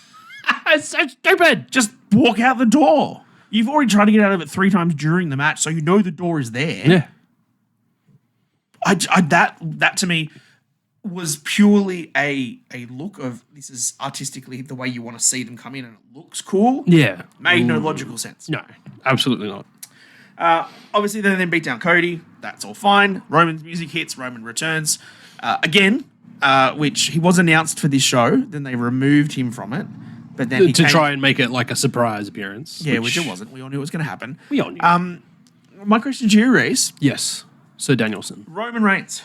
It's so stupid. Just walk out the door. You've already tried to get out of it 3 times during the match, so you know the door is there. Yeah. That to me was purely a look of this is artistically the way you want to see them come in and it looks cool. Yeah. Made no logical sense. No, absolutely not. Obviously, they then beat down Cody. That's all fine. Roman's music hits. Roman returns. Again, which he was announced for this show. Then they removed him from it. But then to try and make it like a surprise appearance. Yeah, which it wasn't. We all knew it was going to happen. We all knew. My question to you, Reece. Yes. Sir Danielson. Roman Reigns.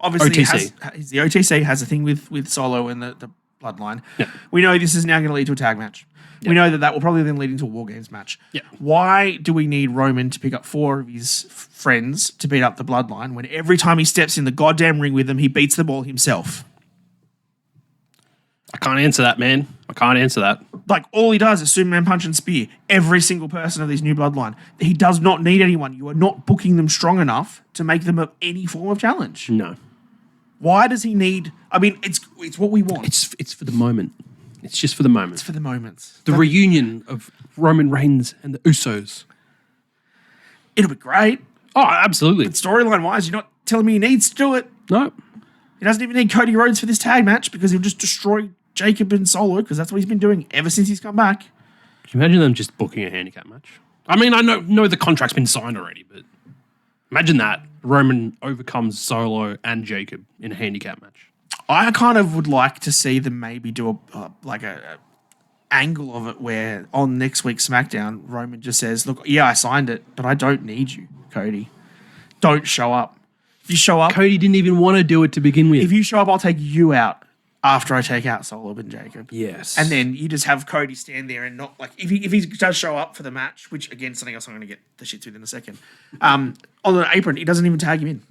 Obviously, OTC. He's the OTC, has a thing with Solo and the bloodline. Yeah. We know this is now going to lead to a tag match. Yeah. We know that will probably then lead into a War Games match. Yeah. Why do we need Roman to pick up 4 of his friends to beat up the bloodline when every time he steps in the goddamn ring with them, he beats them all himself? I can't answer that, man. I can't answer that. Like, all he does is Superman punch and spear every single person of this new bloodline. He does not need anyone. You are not booking them strong enough to make them of any form of challenge. No. Why does he need... I mean, it's what we want. It's for the moment. It's just for the moment. It's for the moments. The reunion of Roman Reigns and the Usos. It'll be great. Oh, absolutely. But storyline-wise, you're not telling me he needs to do it. No. He doesn't even need Cody Rhodes for this tag match because he'll just destroy Jacob and Solo because that's what he's been doing ever since he's come back. Can you imagine them just booking a handicap match? I mean, I know the contract's been signed already, but imagine that. Roman overcomes Solo and Jacob in a handicap match. I kind of would like to see them maybe do a angle of it where on next week's SmackDown, Roman just says, look, yeah, I signed it, but I don't need you, Cody. Don't show up. If you show up... Cody didn't even want to do it to begin with. If you show up, I'll take you out after I take out Solo and Jacob. Yes. And then you just have Cody stand there and not like... If he does show up for the match, which, again, something else I'm going to get the shits with in a second, on the apron, he doesn't even tag him in.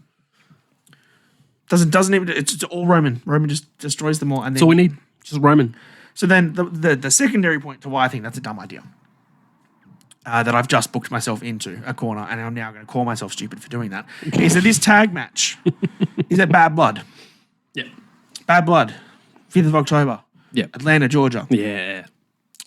Doesn't even... It's all Roman. Roman just destroys them all. And then, that's all we need. Just Roman. So then the secondary point to why I think that's a dumb idea that I've just booked myself into a corner and I'm now going to call myself stupid for doing that is that this tag match is at Bad Blood. Yeah. Bad Blood. 5th of October. Yeah. Atlanta, Georgia. Yeah.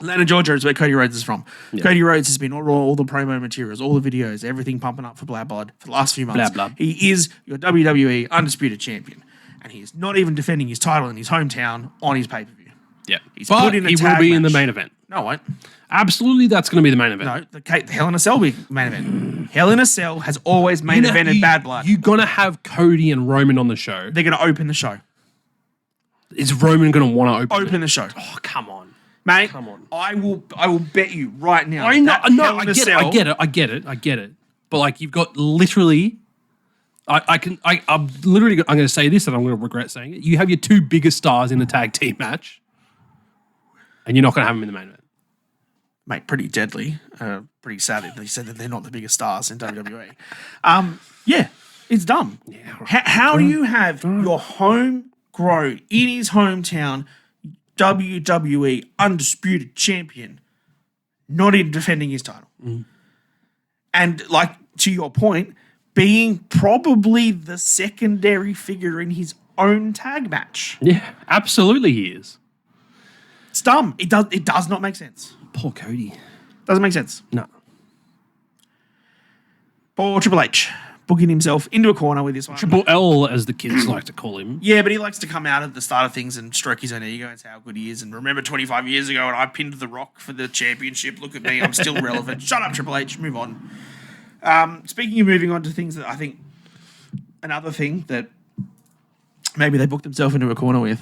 Atlanta, Georgia is where Cody Rhodes is from. Yeah. Cody Rhodes has been all the promo materials, all the videos, everything pumping up for Bad Blood for the last few months. Bad Blood. He is your WWE Undisputed Champion. And he is not even defending his title in his hometown on his pay-per-view. Yeah. He's but put in a he tag will be match. in the main event. No, I won't. Absolutely, that's going to be the main event. No, the Hell in a Cell will be main event. Hell in a Cell has always main evented Bad Blood. You're going to have Cody and Roman on the show. They're going to open the show. Is Roman going to want to open the show? Oh, come on. Mate, come on. I will bet you right now. I get it. But like you've got literally I'm going to say this and I'm going to regret saying it. You have your 2 biggest stars in a tag team match and you're not going to have them in the main event. Mate, pretty deadly. Pretty sad that they said that they're not the biggest stars in WWE. Yeah, it's dumb. Yeah, right. How do you have your homegrown, in his hometown, WWE Undisputed Champion not even defending his title? Mm. And like, to your point, being probably the secondary figure in his own tag match. Yeah, absolutely he is. It's dumb. It does not make sense. Poor Cody. Doesn't make sense. No. Poor Triple H. booking himself into a corner with this one. Triple L, as the kids like to call him. Yeah, but he likes to come out at the start of things and stroke his own ego and say how good he is. And remember 25 years ago when I pinned The Rock for the championship? Look at me, I'm still relevant. Shut up, Triple H, move on. Speaking of moving on to things that I think, another thing that maybe they booked themselves into a corner with.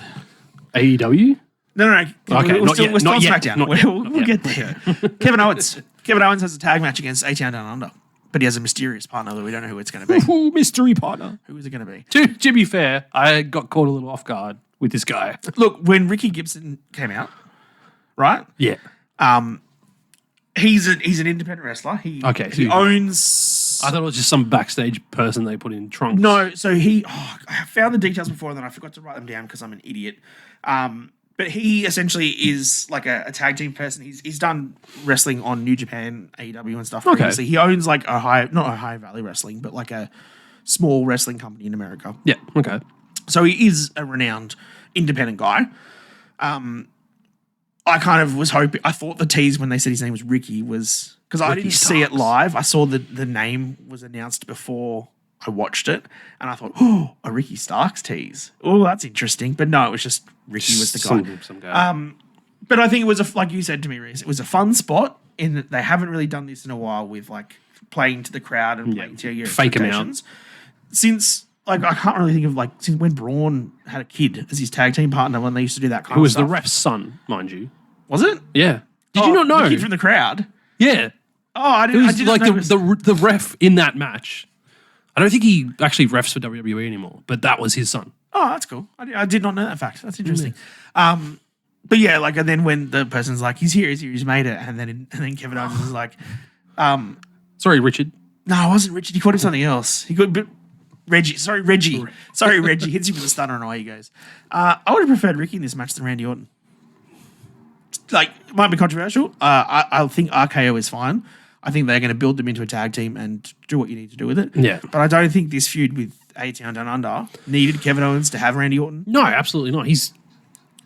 AEW? No. Okay, we're still on SmackDown. We'll get there. Kevin Owens. Kevin Owens has a tag match against A-Town Down Under, but he has a mysterious partner that we don't know who it's going to be. Ooh, mystery partner. Who is it going to be? To be fair, I got caught a little off guard with this guy. Look, when Ricky Gibson came out, right? Yeah. He's an independent wrestler. He owns. I thought it was just some backstage person they put in trunks. No, so I found the details before and then I forgot to write them down because I'm an idiot. But he essentially is like a tag team person. He's done wrestling on New Japan, AEW and stuff previously. He owns like not Ohio Valley Wrestling, but like a small wrestling company in America. Yeah, okay. So he is a renowned independent guy. I kind of was hoping, I thought the tease when they said his name was Ricky was, because I didn't see it live. I saw the name was announced before I watched it, and I thought, oh, a Ricky Starks tease. Oh, that's interesting. But no, it was just Ricky was the guy. Some guy. But I think it was, like you said to me, Reece, it was a fun spot in that they haven't really done this in a while with like playing to the crowd and playing to your fake expectations. Since, like, I can't really think of, like, since when Braun had a kid as his tag team partner when they used to do that kind Who of was stuff. the ref's son, mind you. Was it? Yeah. Did you not know? The kid from the crowd? Yeah. Oh, I It didn't was like notice. the ref in that match. I don't think he actually refs for WWE anymore, but that was his son. Oh, that's cool. I did not know that fact. That's interesting. But yeah, like, and then when the person's like, he's here, he's made it, and then Kevin Owens is like, Sorry, Richard. no, it wasn't Richard. He called him something else. He called Reggie. Sorry, Reggie. Sorry, Reggie. Hits you with a stunner and away he goes. I would have preferred Ricky in this match than Randy Orton. Like, it might be controversial. I think RKO is fine. I think they're going to build them into a tag team and do what you need to do with it. Yeah. But I don't think this feud with A-Town Down Under needed Kevin Owens to have Randy Orton. No, absolutely not. He's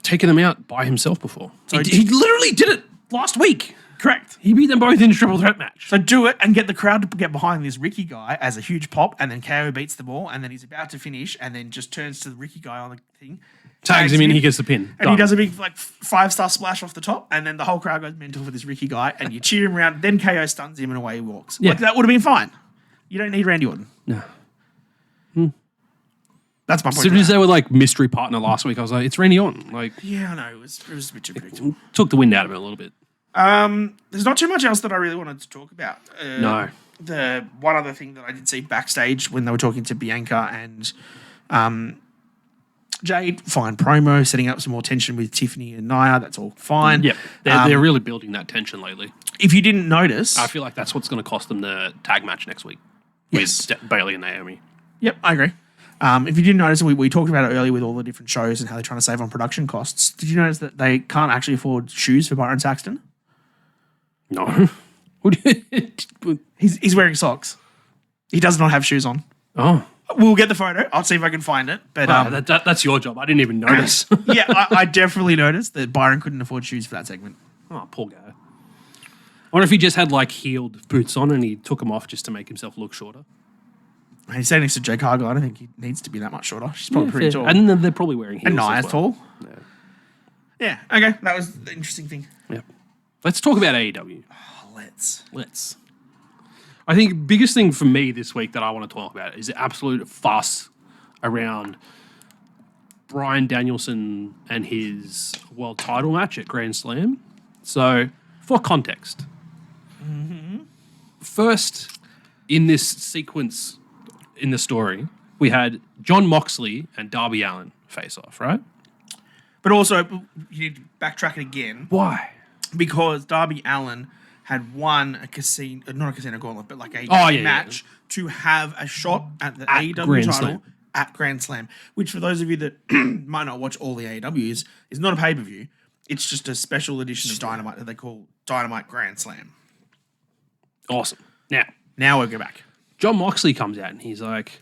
taken them out by himself before. So he literally did it last week. Correct. He beat them both in a triple threat match. So do it and get the crowd to get behind this Ricky guy as a huge pop, and then KO beats the ball, and then he's about to finish, and then just turns to the Ricky guy on the thing. Tags him in, he gets the pin. And he does a big, like, 5-star splash off the top, and then the whole crowd goes mental for this Ricky guy, and you cheer him around, then KO stuns him and away he walks. Yeah. Like, that would have been fine. You don't need Randy Orton. No. That's my point. As soon as they were like mystery partner last week, I was like, it's Randy Orton. Like, Yeah, I know. It was a bit too predictable. took the wind out of it a little bit. There's not too much else that I really wanted to talk about. No. The one other thing that I did see backstage when they were talking to Bianca and Jade, fine promo, setting up some more tension with Tiffany and Nia. That's all fine. Yep. They're really building that tension lately. If you didn't notice, I feel like that's what's going to cost them the tag match next week. Yes. With Bailey and Naomi. Yep, I agree. If you didn't notice, we talked about it earlier with all the different shows and how they're trying to save on production costs. Did you notice that they can't actually afford shoes for Byron Saxton? No. He's wearing socks. He does not have shoes on. Oh. We'll get the photo. I'll see if I can find it. But that's your job. I didn't even notice. yeah, I definitely noticed that Byron couldn't afford shoes for that segment. Oh, poor guy. I wonder if he just had like heeled boots on and he took them off just to make himself look shorter. He's standing next to Jake Hargle. I don't think he needs to be that much shorter. She's probably pretty tall. And then they're probably wearing heels. And Nia's as well. tall. Yeah, okay. That was the interesting thing. Yeah. Let's talk about AEW. Let's. I think biggest thing for me this week that I want to talk about is the absolute fuss around Bryan Danielson and his world title match at Grand Slam. So, for context, first in this sequence in the story, we had Jon Moxley and Darby Allin face off, right? But also, you need to backtrack it again. Why? Because Darby Allin had won a casino, not a casino gauntlet, but like a match to have a shot at the AEW Grand title Slam. at Grand Slam, which for those of you that might not watch all the AEWs, is not a pay-per-view. It's just a special edition of Dynamite that they call Dynamite Grand Slam. Awesome. Now we'll go back. Jon Moxley comes out and he's like,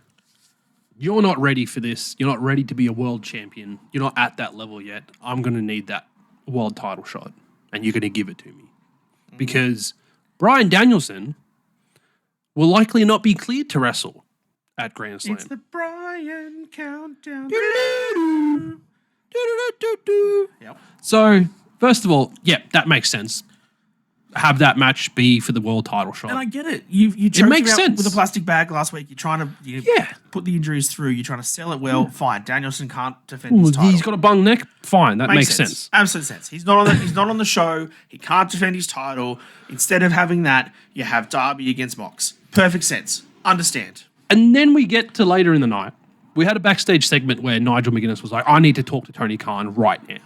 you're not ready for this. You're not ready to be a world champion. You're not at that level yet. I'm going to need that world title shot, and you're going to give it to me. Because Bryan Danielson will likely not be cleared to wrestle at Grand Slam. It's the Brian countdown. Yep. So, first of all, that makes sense. Have that match be for the world title shot. And I get it. You choked makes him out sense. with a plastic bag last week. You're trying to put the injuries through. You're trying to sell it well. Fine. Danielson can't defend his title. He's got a bung neck. Fine, that makes sense. Absolute sense. He's not on the show. He can't defend his title. Instead of having that, you have Darby against Mox. Perfect sense. Understand. And then we get to later in the night. We had a backstage segment where Nigel McGuinness was like, I need to talk to Tony Khan right now.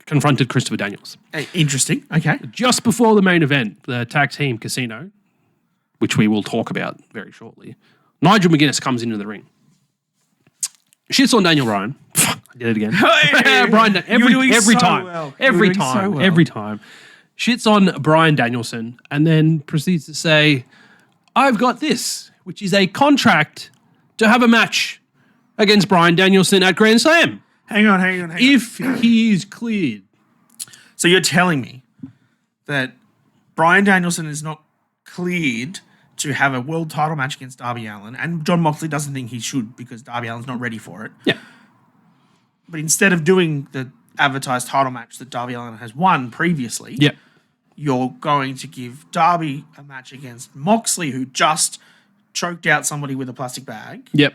Confronted Christopher Daniels. Hey, interesting. Okay. Just before the main event, the tag team Casino, which we will talk about very shortly, Nigel McGuinness comes into the ring. Shits on Daniel Bryan. I did it again. Bryan, every time. Shits on Bryan Danielson and then proceeds to say, I've got this, which is a contract to have a match against Bryan Danielson at Grand Slam. Hang on. If he is cleared. So you're telling me that Bryan Danielson is not cleared to have a world title match against Darby Allin, and Jon Moxley doesn't think he should because Darby Allin's not ready for it. Yeah. But instead of doing the advertised title match that Darby Allin has won previously, you're going to give Darby a match against Moxley, who just choked out somebody with a plastic bag. Yep.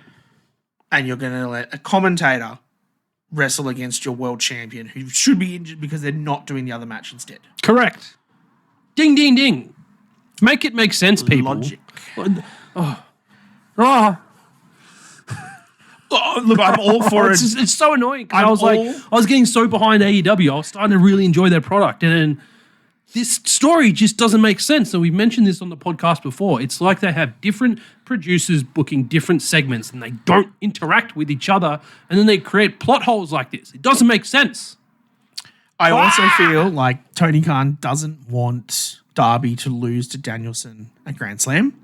And you're going to let a commentator wrestle against your world champion who should be injured because they're not doing the other match instead. Correct. Ding, ding, ding. Make it make sense, people. Logic. Oh, look, I'm all for it. It's so annoying because I was getting so behind AEW. I was starting to really enjoy their product. And then this story just doesn't make sense. And we've mentioned this on the podcast before. It's like they have different producers booking different segments and they don't interact with each other. And then they create plot holes like this. It doesn't make sense. I also feel like Tony Khan doesn't want Darby to lose to Danielson at Grand Slam.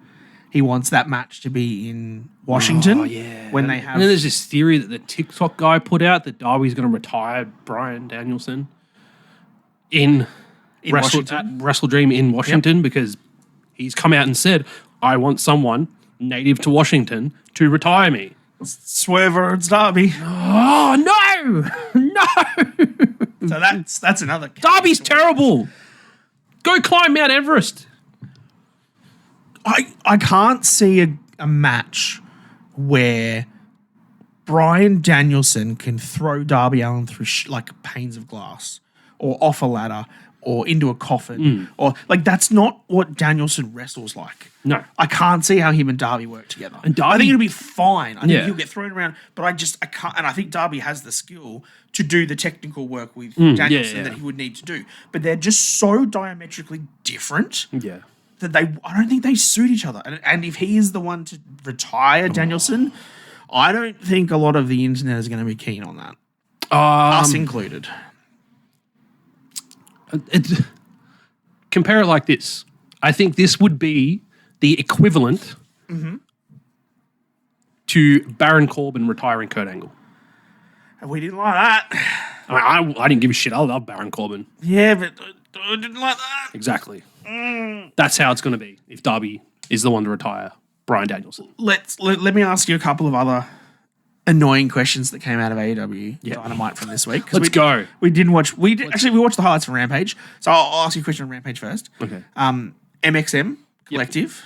He wants that match to be in Washington. Oh, yeah. When they have... And then there's this theory that the TikTok guy put out that Darby's going to retire Bryan Danielson in Wrestle Dream in Washington because he's come out and said, I want someone native to Washington to retire me. Swerver, it's Darby. Oh, no! No! So that's another... Darby's terrible. Go climb Mount Everest. I can't see a match where Bryan Danielson can throw Darby Allin through like panes of glass or off a ladder or into a coffin or like that's not what Danielson wrestles like. No. I can't see how him and Darby work together. And Darby, I think it'll be fine. I think he'll get thrown around, but I can't. And I think Darby has the skill to do the technical work with Danielson that he would need to do. But they're just so diametrically different. Yeah. That I don't think they suit each other. And if he is the one to retire Danielson, I don't think a lot of the internet is going to be keen on that. Us included. Compare it like this. I think this would be the equivalent to Baron Corbin retiring Kurt Angle. And we didn't like that. I didn't give a shit. I love Baron Corbin. Yeah, but I didn't like that. Exactly. That's how it's going to be if Darby is the one to retire Bryan Danielson. Let me ask you a couple of other annoying questions that came out of AEW Dynamite from this week. Let's go. We didn't watch. We watched the highlights from Rampage. So I'll ask you a question on Rampage first. Okay. MXM Collective,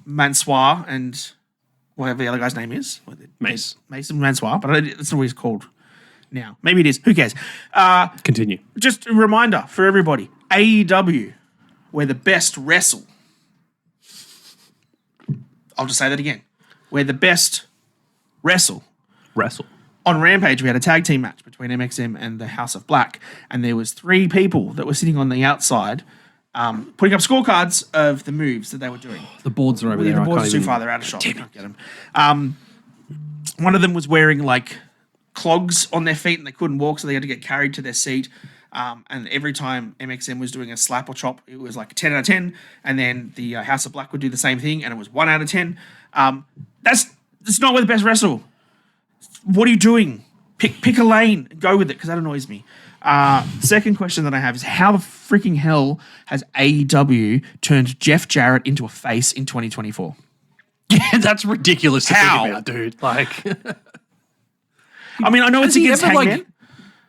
Mansoir, and whatever the other guy's name is. Mason Mansoir, but that's not what he's called now. Maybe it is. Who cares? Continue. Just a reminder for everybody: AEW, where the best wrestle. I'll just say that again. Where the best wrestle. On Rampage, we had a tag team match between MXM and the House of Black, and there was 3 people that were sitting on the outside putting up scorecards of the moves that they were doing. The boards are over there. The boards are too far. They're out of shot. We can't get them. One of them was wearing like clogs on their feet and they couldn't walk, so they had to get carried to their seat. And every time MXM was doing a slap or chop, it was like a 10 out of 10. And then the House of Black would do the same thing, and it was 1 out of 10. That's not where the best wrestle. What are you doing? Pick a lane and go with it, because that annoys me. Second question that I have is, how the freaking hell has AEW turned Jeff Jarrett into a face in 2024? That's ridiculous to think about, dude. Like, I mean, I know it's against Hangman.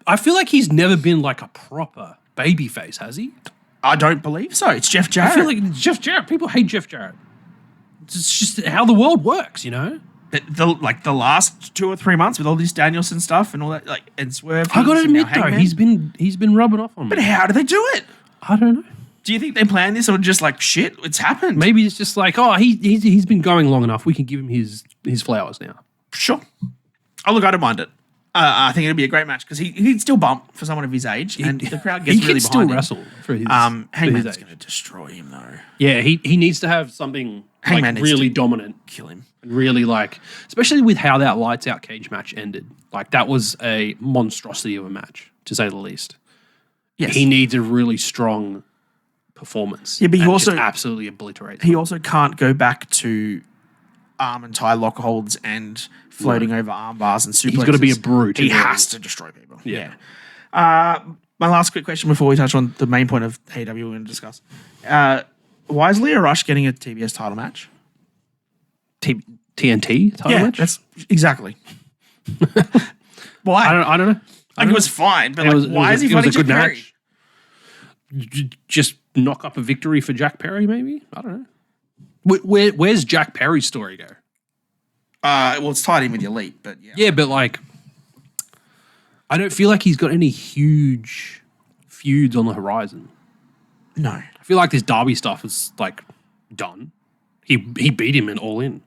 I feel like he's never been like a proper babyface, has he? I don't believe so. It's Jeff Jarrett. I feel like it's Jeff Jarrett. People hate Jeff Jarrett. It's just how the world works, you know? The last 2 or 3 months with all this Danielson stuff and all that, like, and Swerve. I gotta admit though, he's been rubbing off on me. But how do they do it? I don't know. Do you think they planned this or just like shit? It's happened. Maybe it's just like, oh, he's been going long enough. We can give him his flowers now. Sure. Oh look, I don't mind it. I think it'd be a great match because he'd still bump for someone of his age, and the crowd gets really behind him. He can still wrestle for his. Hangman's going to destroy him though. Yeah, he needs to have something Hangman like really dominant, kill him, and really like, especially with how that lights out cage match ended. Like that was a monstrosity of a match, to say the least. Yes, he needs a really strong performance. Yeah, but he also just absolutely obliterates. He also can't go back to arm and tie lock holds and floating over arm bars and suplexes. He's got to be a brute. He has to destroy people. Yeah. My last quick question before we touch on the main point of AEW we're going to discuss. Why is Leah Rush getting a TBS title match? TNT title match? That's exactly. Why? I don't know. It was fine, but why is he fighting Jack Perry? Just knock up a victory for Jack Perry, maybe? I don't know. Where's Jack Perry's story go? Well, it's tied in with the Elite, but yeah. Yeah, but like, I don't feel like he's got any huge feuds on the horizon. No. I feel like this Darby stuff is like done. He beat him in All In.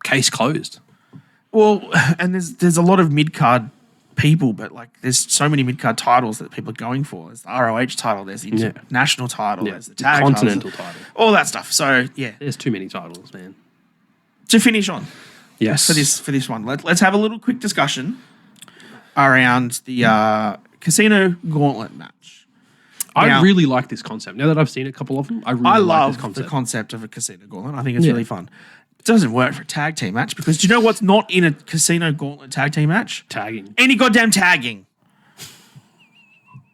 Case closed. Well, and there's a lot of mid-card people, but like there's so many mid-card titles that people are going for. There's the ROH title, there's the international title, there's the tag continental title. All that stuff. So, yeah. There's too many titles, man. To finish on. Yes. For this one. Let's have a little quick discussion around the Casino Gauntlet match. I really like this concept. Now that I've seen a couple of them, I really like this concept. The concept of a Casino Gauntlet. I think it's really fun. It doesn't work for a tag team match because do you know what's not in a Casino Gauntlet tag team match? Tagging. Any goddamn tagging.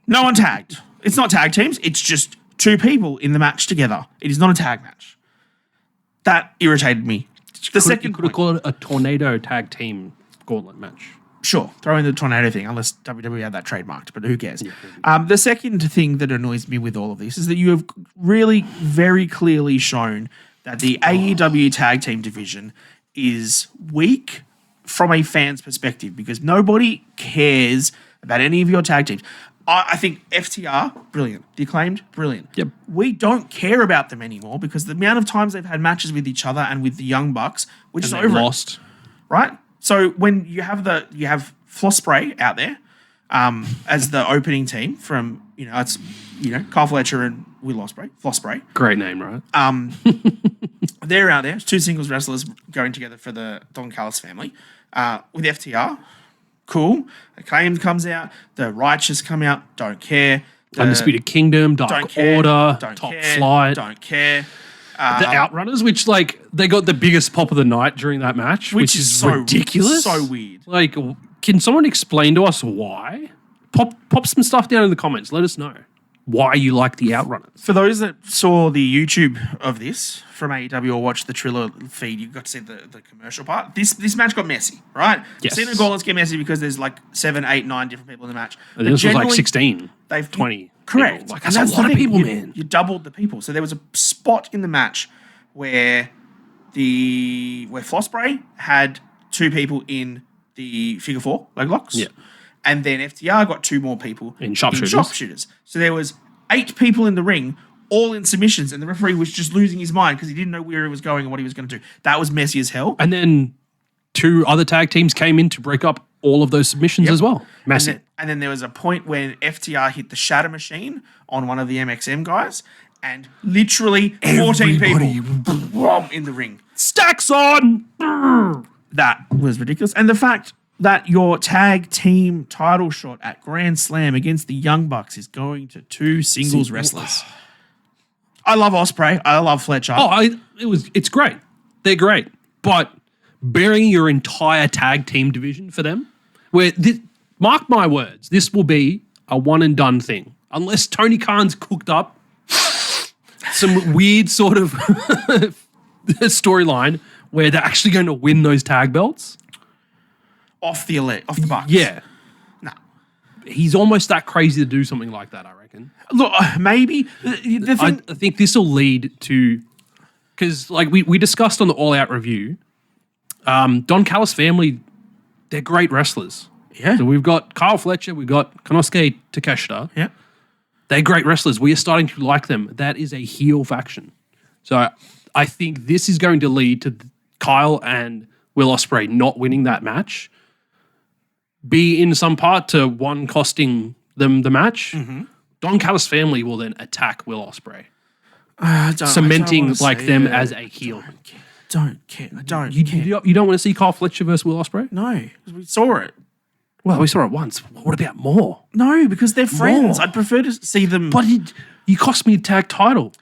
No one tagged. It's not tag teams. It's just two people in the match together. It is not a tag match. That irritated me. You could have called it a tornado tag team gauntlet match. Sure, throw in the tornado thing, unless WWE had that trademarked, but who cares? Yeah. The second thing that annoys me with all of this is that you have really very clearly shown that the AEW tag team division is weak from a fan's perspective because nobody cares about any of your tag teams. I think FTR, brilliant. The Acclaimed, brilliant. Yep. We don't care about them anymore because the amount of times they've had matches with each other and with the Young Bucks, which is over. Lost. Right? So when you have Floss Spray out there as the opening team from, Kyle Fletcher and Will Ospreay, Floss Spray. Great name, right? They're out there. It's two singles wrestlers going together for the Don Callis family. With FTR, cool. Acclaimed comes out. The Righteous come out. Don't care. Undisputed Kingdom, Dark Order, Top Flight. Don't care. The Outrunners, which they got the biggest pop of the night during that match, which is so ridiculous. So weird. Like, can someone explain to us why? Pop some stuff down in the comments. Let us know why you like the Outrunners. For those that saw the YouTube of this from AEW or watched the Triller feed, you got to see the commercial part. This match got messy, right? Yes. Casino Gauntlets get messy because there's 7, 8, 9 different people in the match. And this was 16, 20. Correct. People. That's a lot of people, man. You doubled the people. So there was a spot in the match where Floss Spray had 2 people in the figure 4 leg locks. Yeah. And then FTR got 2 more people in sharpshooters. So there was 8 people in the ring, all in submissions, and the referee was just losing his mind because he didn't know where he was going and what he was going to do. That was messy as hell. And then 2 other tag teams came in to break up all of those submissions as well. Massive. And then there was a point when FTR hit the Shatter Machine on one of the MXM guys, and literally 14 people in the ring. Stacks on! That was ridiculous. And the fact that your tag team title shot at Grand Slam against the Young Bucks is going to 2 singles wrestlers. I love Ospreay. I love Fletcher. It's great. They're great. But burying your entire tag team division for them, mark my words, this will be a one and done thing. Unless Tony Khan's cooked up some weird sort of storyline where they're actually going to win those tag belts. Off the Bucks. Yeah. No. He's almost that crazy to do something like that, I reckon. Look, maybe. The thing, I think this will lead to... Because like we discussed on the All Out review, Don Callis family, they're great wrestlers. Yeah. So we've got Kyle Fletcher, we've got Konosuke Takeshita. Yeah. They're great wrestlers. We are starting to like them. That is a heel faction. So I think this is going to lead to Kyle and Will Ospreay not winning that match. Be in some part to one costing them the match. Mm-hmm. Don Callis family will then attack Will Ospreay. Cementing like them as a heel. Don't care. I don't You care. don't want to see Kyle Fletcher versus Will Ospreay? No, because we saw it. Well, we saw it once. What about more? No, because they're friends. More. I'd prefer to see them. But you cost me a tag title.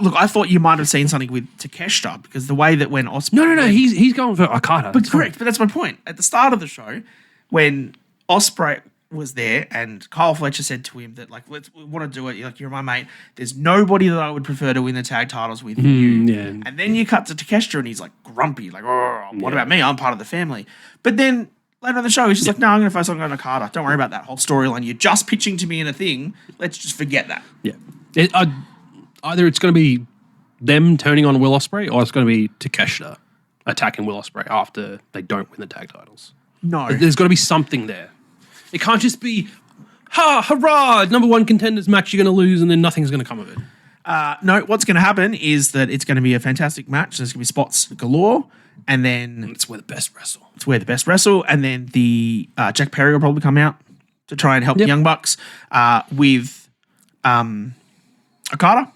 Look, I thought you might have seen something with Takeshita because the way that when Ospreay... No. He's going for Okada. But correct. But that's my point. At the start of the show, when Ospreay was there and Kyle Fletcher said to him that, like, we want to do it. Like, you're my mate. There's nobody that I would prefer to win the tag titles with you. Yeah. And then you cut to Takeshita and he's like grumpy. Like, oh, what about me? I'm part of the family. But then... later on the show, he's just like, no, I'm going to focus on going to Okada. Don't worry about that whole storyline. You're just pitching to me in a thing. Let's just forget that. Yeah. Either it's going to be them turning on Will Ospreay or it's going to be Takeshita attacking Will Ospreay after they don't win the tag titles. No. There's got to be something there. It can't just be, hurrah, number one contenders match you're going to lose and then nothing's going to come of it. No, what's going to happen is that it's going to be a fantastic match. There's going to be spots galore. And then... it's where the best wrestle. It's where the best wrestle. And then the Jack Perry will probably come out to try and help the Young Bucks with Okada.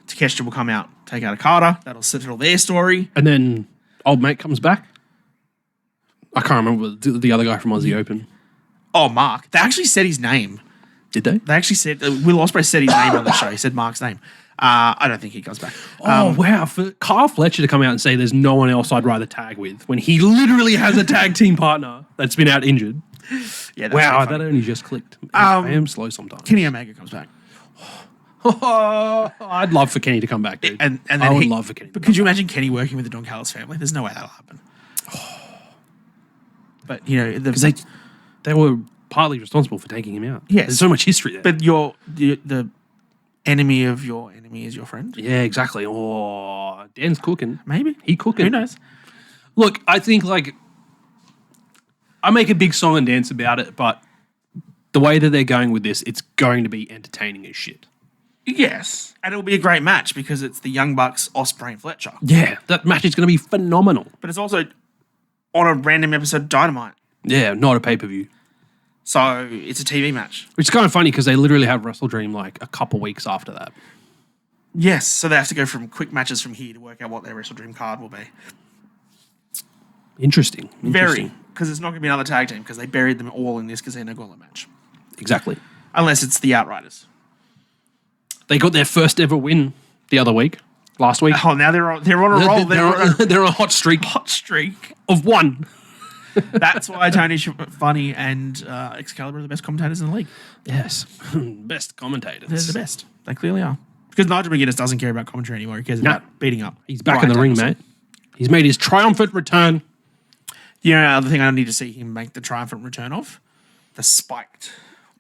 Takeshita will come out, take out Okada. That'll settle their story. And then old mate comes back. I can't remember the other guy from Aussie Open. Oh, Mark. They actually said his name. Did they? They actually said... Will Ospreay said his name on the show. He said Mark's name. I don't think he comes back. Wow. For Kyle Fletcher to come out and say there's no one else I'd rather tag with when he literally has a tag team partner that's been out injured. Yeah, that's wow, that only just clicked. I am slow sometimes. Kenny Omega comes back. I'd love for Kenny to come back, dude. And then I would love for Kenny. But could you imagine Kenny working with the Don Callis family? There's no way that'll happen. But, you know... Because they were partly responsible for taking him out. Yes. There's so much history there. But the enemy of your enemy is your friend. Yeah, exactly. Oh, Dan's cooking. Maybe. He cooking. Who knows? Look, I think, like... I make a big song and dance about it, but the way that they're going with this, it's going to be entertaining as shit. Yes. And it'll be a great match because it's the Young Bucks, Ospreay and Fletcher. Yeah, that match is going to be phenomenal. But it's also on a random episode of Dynamite. Yeah, not a pay-per-view. So it's a TV match. Which is kind of funny because they literally have Wrestle Dream like a couple weeks after that. Yes, so they have to go from quick matches from here to work out what their Wrestle Dream card will be. Interesting. Very. Because it's not going to be another tag team because they buried them all in this Casino Gauntlet match. Exactly. Unless it's the Outriders. They got their first ever win the other week. Last week. Oh, now they're on a roll. They're on a hot streak. Hot streak. Of one. That's why Tony Funny and Excalibur are the best commentators in the league. Yes. Best commentators. They're the best. They clearly are. Because Nigel McGuinness doesn't care about commentary anymore. He cares about beating up. He's back in the ring, mate. He's made his triumphant return. You know, another thing I need to see him make the triumphant return of? The spiked,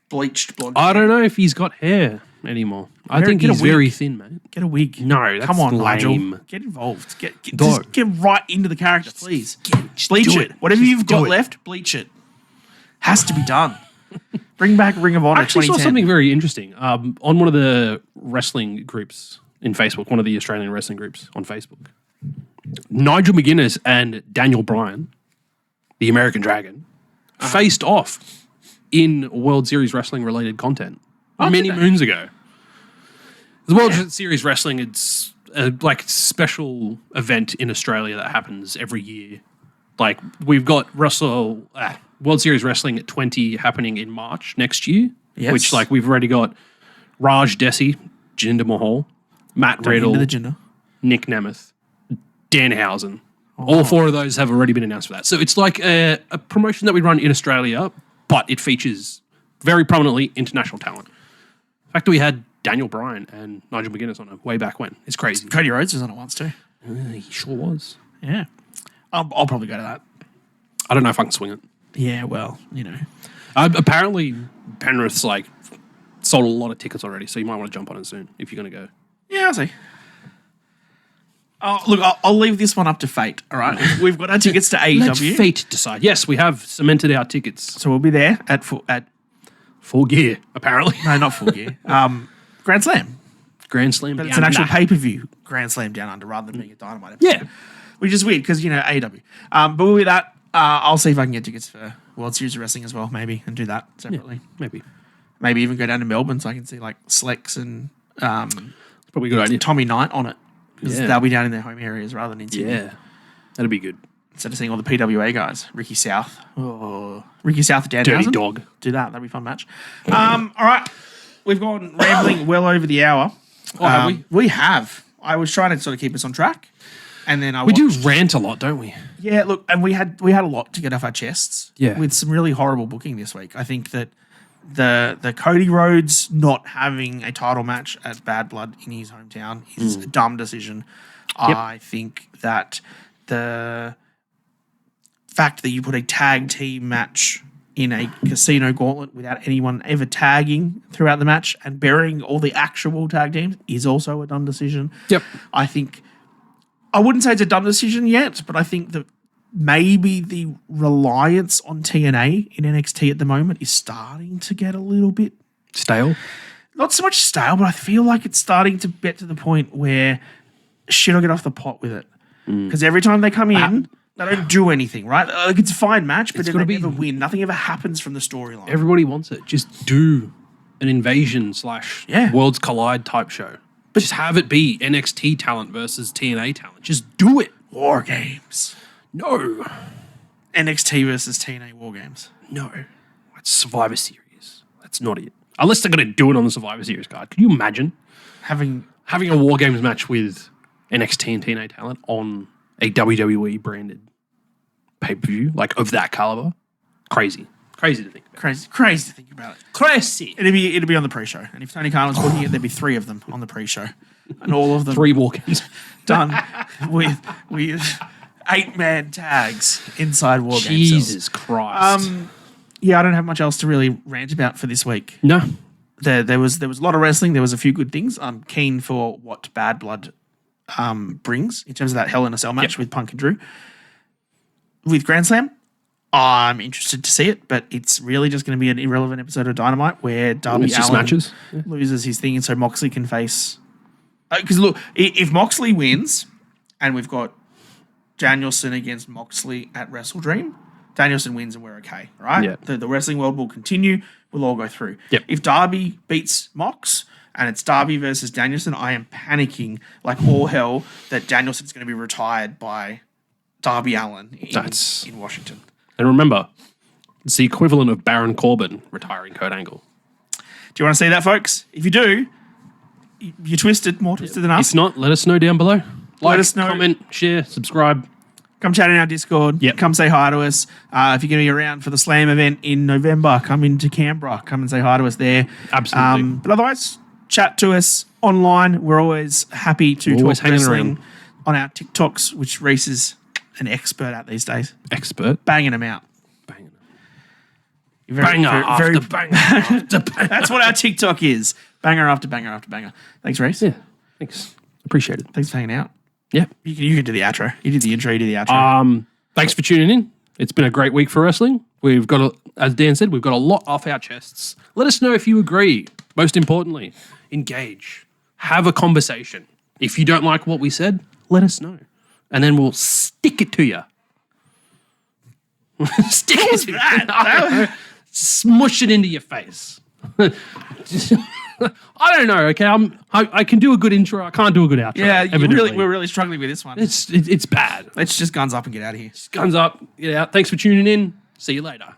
bleached blonde. I don't know if he's got hair anymore. I think he's very thin, mate. Get a wig. No, that's Come on, lame. Nigel. Get involved. Just get right into the character, please. Bleach it. Whatever you've got left, bleach it. Has to be done. Bring back Ring of Honor. I actually saw something very interesting on one of the wrestling groups in Facebook, one of the Australian wrestling groups on Facebook. Nigel McGuinness and Daniel Bryan, the American Dragon, faced off in World Series Wrestling related content many moons ago. The World Series Wrestling, it's a special event in Australia that happens every year. Like we've got World Series Wrestling at 20 happening in March next year, which we've already got Raj Desi, Jinder Mahal, Matt Riddle, Nick Nemeth, Danhausen. All four of those have already been announced for that. So it's like a promotion that we run in Australia, but it features very prominently international talent. The fact that we had Daniel Bryan and Nigel McGuinness on it way back when is crazy. Cody Rhodes was on it once too. He sure was. Yeah. I'll probably go to that. I don't know if I can swing it. Yeah, well, Apparently, Penrith's sold a lot of tickets already, so you might want to jump on it soon if you're going to go. Yeah, I'll see. Oh, look, I'll leave this one up to fate, all right? We've got our tickets to AEW. Let fate decide. Yes, we have cemented our tickets. So we'll be there at Full Gear, apparently. No, not Full Gear. Grand Slam. Grand Slam. But it's an actual pay-per-view Grand Slam Down Under rather than being a Dynamite episode. Yeah. Which is weird because, AEW. But we'll be that. I'll see if I can get tickets for World Series of Wrestling as well, maybe, and do that separately. Yeah, Maybe even go down to Melbourne so I can see Slex and it's probably a good idea. Tommy Knight on it. Because they'll be down in their home areas rather than in Sydney. Yeah. That'd be good. Instead of seeing all the PWA guys. Ricky South. Oh. Ricky South, Dan Dirty dog. Do that. That'd be a fun match. All right. We've gone rambling well over the hour. Oh, have we? We have. I was trying to sort of keep us on track. And then we do rant a lot, don't we? Yeah, look, and we had a lot to get off our chests. Yeah. With some really horrible booking this week. I think that the Cody Rhodes not having a title match at Bad Blood in his hometown is a dumb decision. Yep. I think that the fact that you put a tag team match in a casino gauntlet without anyone ever tagging throughout the match and burying all the actual tag teams is also a dumb decision. Yep. I wouldn't say it's a dumb decision yet, but I think that maybe the reliance on TNA in NXT at the moment is starting to get a little bit stale. Not so much stale, but I feel like it's starting to get to the point where shit will get off the pot with it. Because every time they come in, they don't do anything, right? It's a fine match, but they never win. Nothing ever happens from the storyline. Everybody wants it. Just do an invasion / Worlds Collide type show. But just have it be NXT talent versus TNA talent. Just do it. War Games. No. NXT versus TNA War Games. No. It's Survivor Series. That's not it. Unless they're going to do it on the Survivor Series card. Could you imagine having a War Games match with NXT and TNA talent on a WWE branded pay-per-view, of that caliber? Crazy. Crazy to think about. Crazy to think about it. Crazy. It'd be on the pre-show. And if Tony Khan was booking it, there'd be 3 of them on the pre-show. And all of them 3 walk-ins done with 8-man tags inside War Games. Jesus Christ. Yeah, I don't have much else to really rant about for this week. No. There was a lot of wrestling. There was a few good things. I'm keen for what Bad Blood brings in terms of that Hell in a Cell match with Punk and Drew. With Grand Slam, I'm interested to see it, but it's really just going to be an irrelevant episode of Dynamite where Darby Allin loses his thing and so Moxley can face... Because look, if Moxley wins and we've got Danielson against Moxley at Wrestle Dream, Danielson wins and we're okay, right? Yep. The wrestling world will continue. We'll all go through. Yep. If Darby beats Mox and it's Darby versus Danielson, I am panicking like all hell that Danielson's going to be retired by Darby Allin in Washington. And remember, it's the equivalent of Baron Corbin retiring Kurt Angle. Do you want to see that, folks? If you do, you're twisted, more twisted than us. If not, let us know down below. Let us know. Comment, share, subscribe. Come chat in our Discord. Yep. Come say hi to us. If you're going to be around for the Slam event in November, come into Canberra. Come and say hi to us there. Absolutely. But otherwise, chat to us online. We're always happy to talk wrestling on our TikToks, which Reece is an expert at these days. Expert? Banging them out. Banger after banger after banger. That's what our TikTok is. Banger after banger after banger. Thanks, Reece. Yeah, thanks. Appreciate it. Thanks for hanging out. Yeah. You can do the outro. You did the intro, you did the outro. Thanks for tuning in. It's been a great week for wrestling. We've got, as Dan said, we've got a lot off our chests. Let us know if you agree. Most importantly, engage. Have a conversation. If you don't like what we said, let us know. And then we'll stick it to you. Stick it to you. Smush it into your face. I don't know. Okay, I can do a good intro. I can't do a good outro. Yeah, we're really struggling with this one. It's bad. Let's just guns up and get out of here. Guns up, get out. Thanks for tuning in. See you later.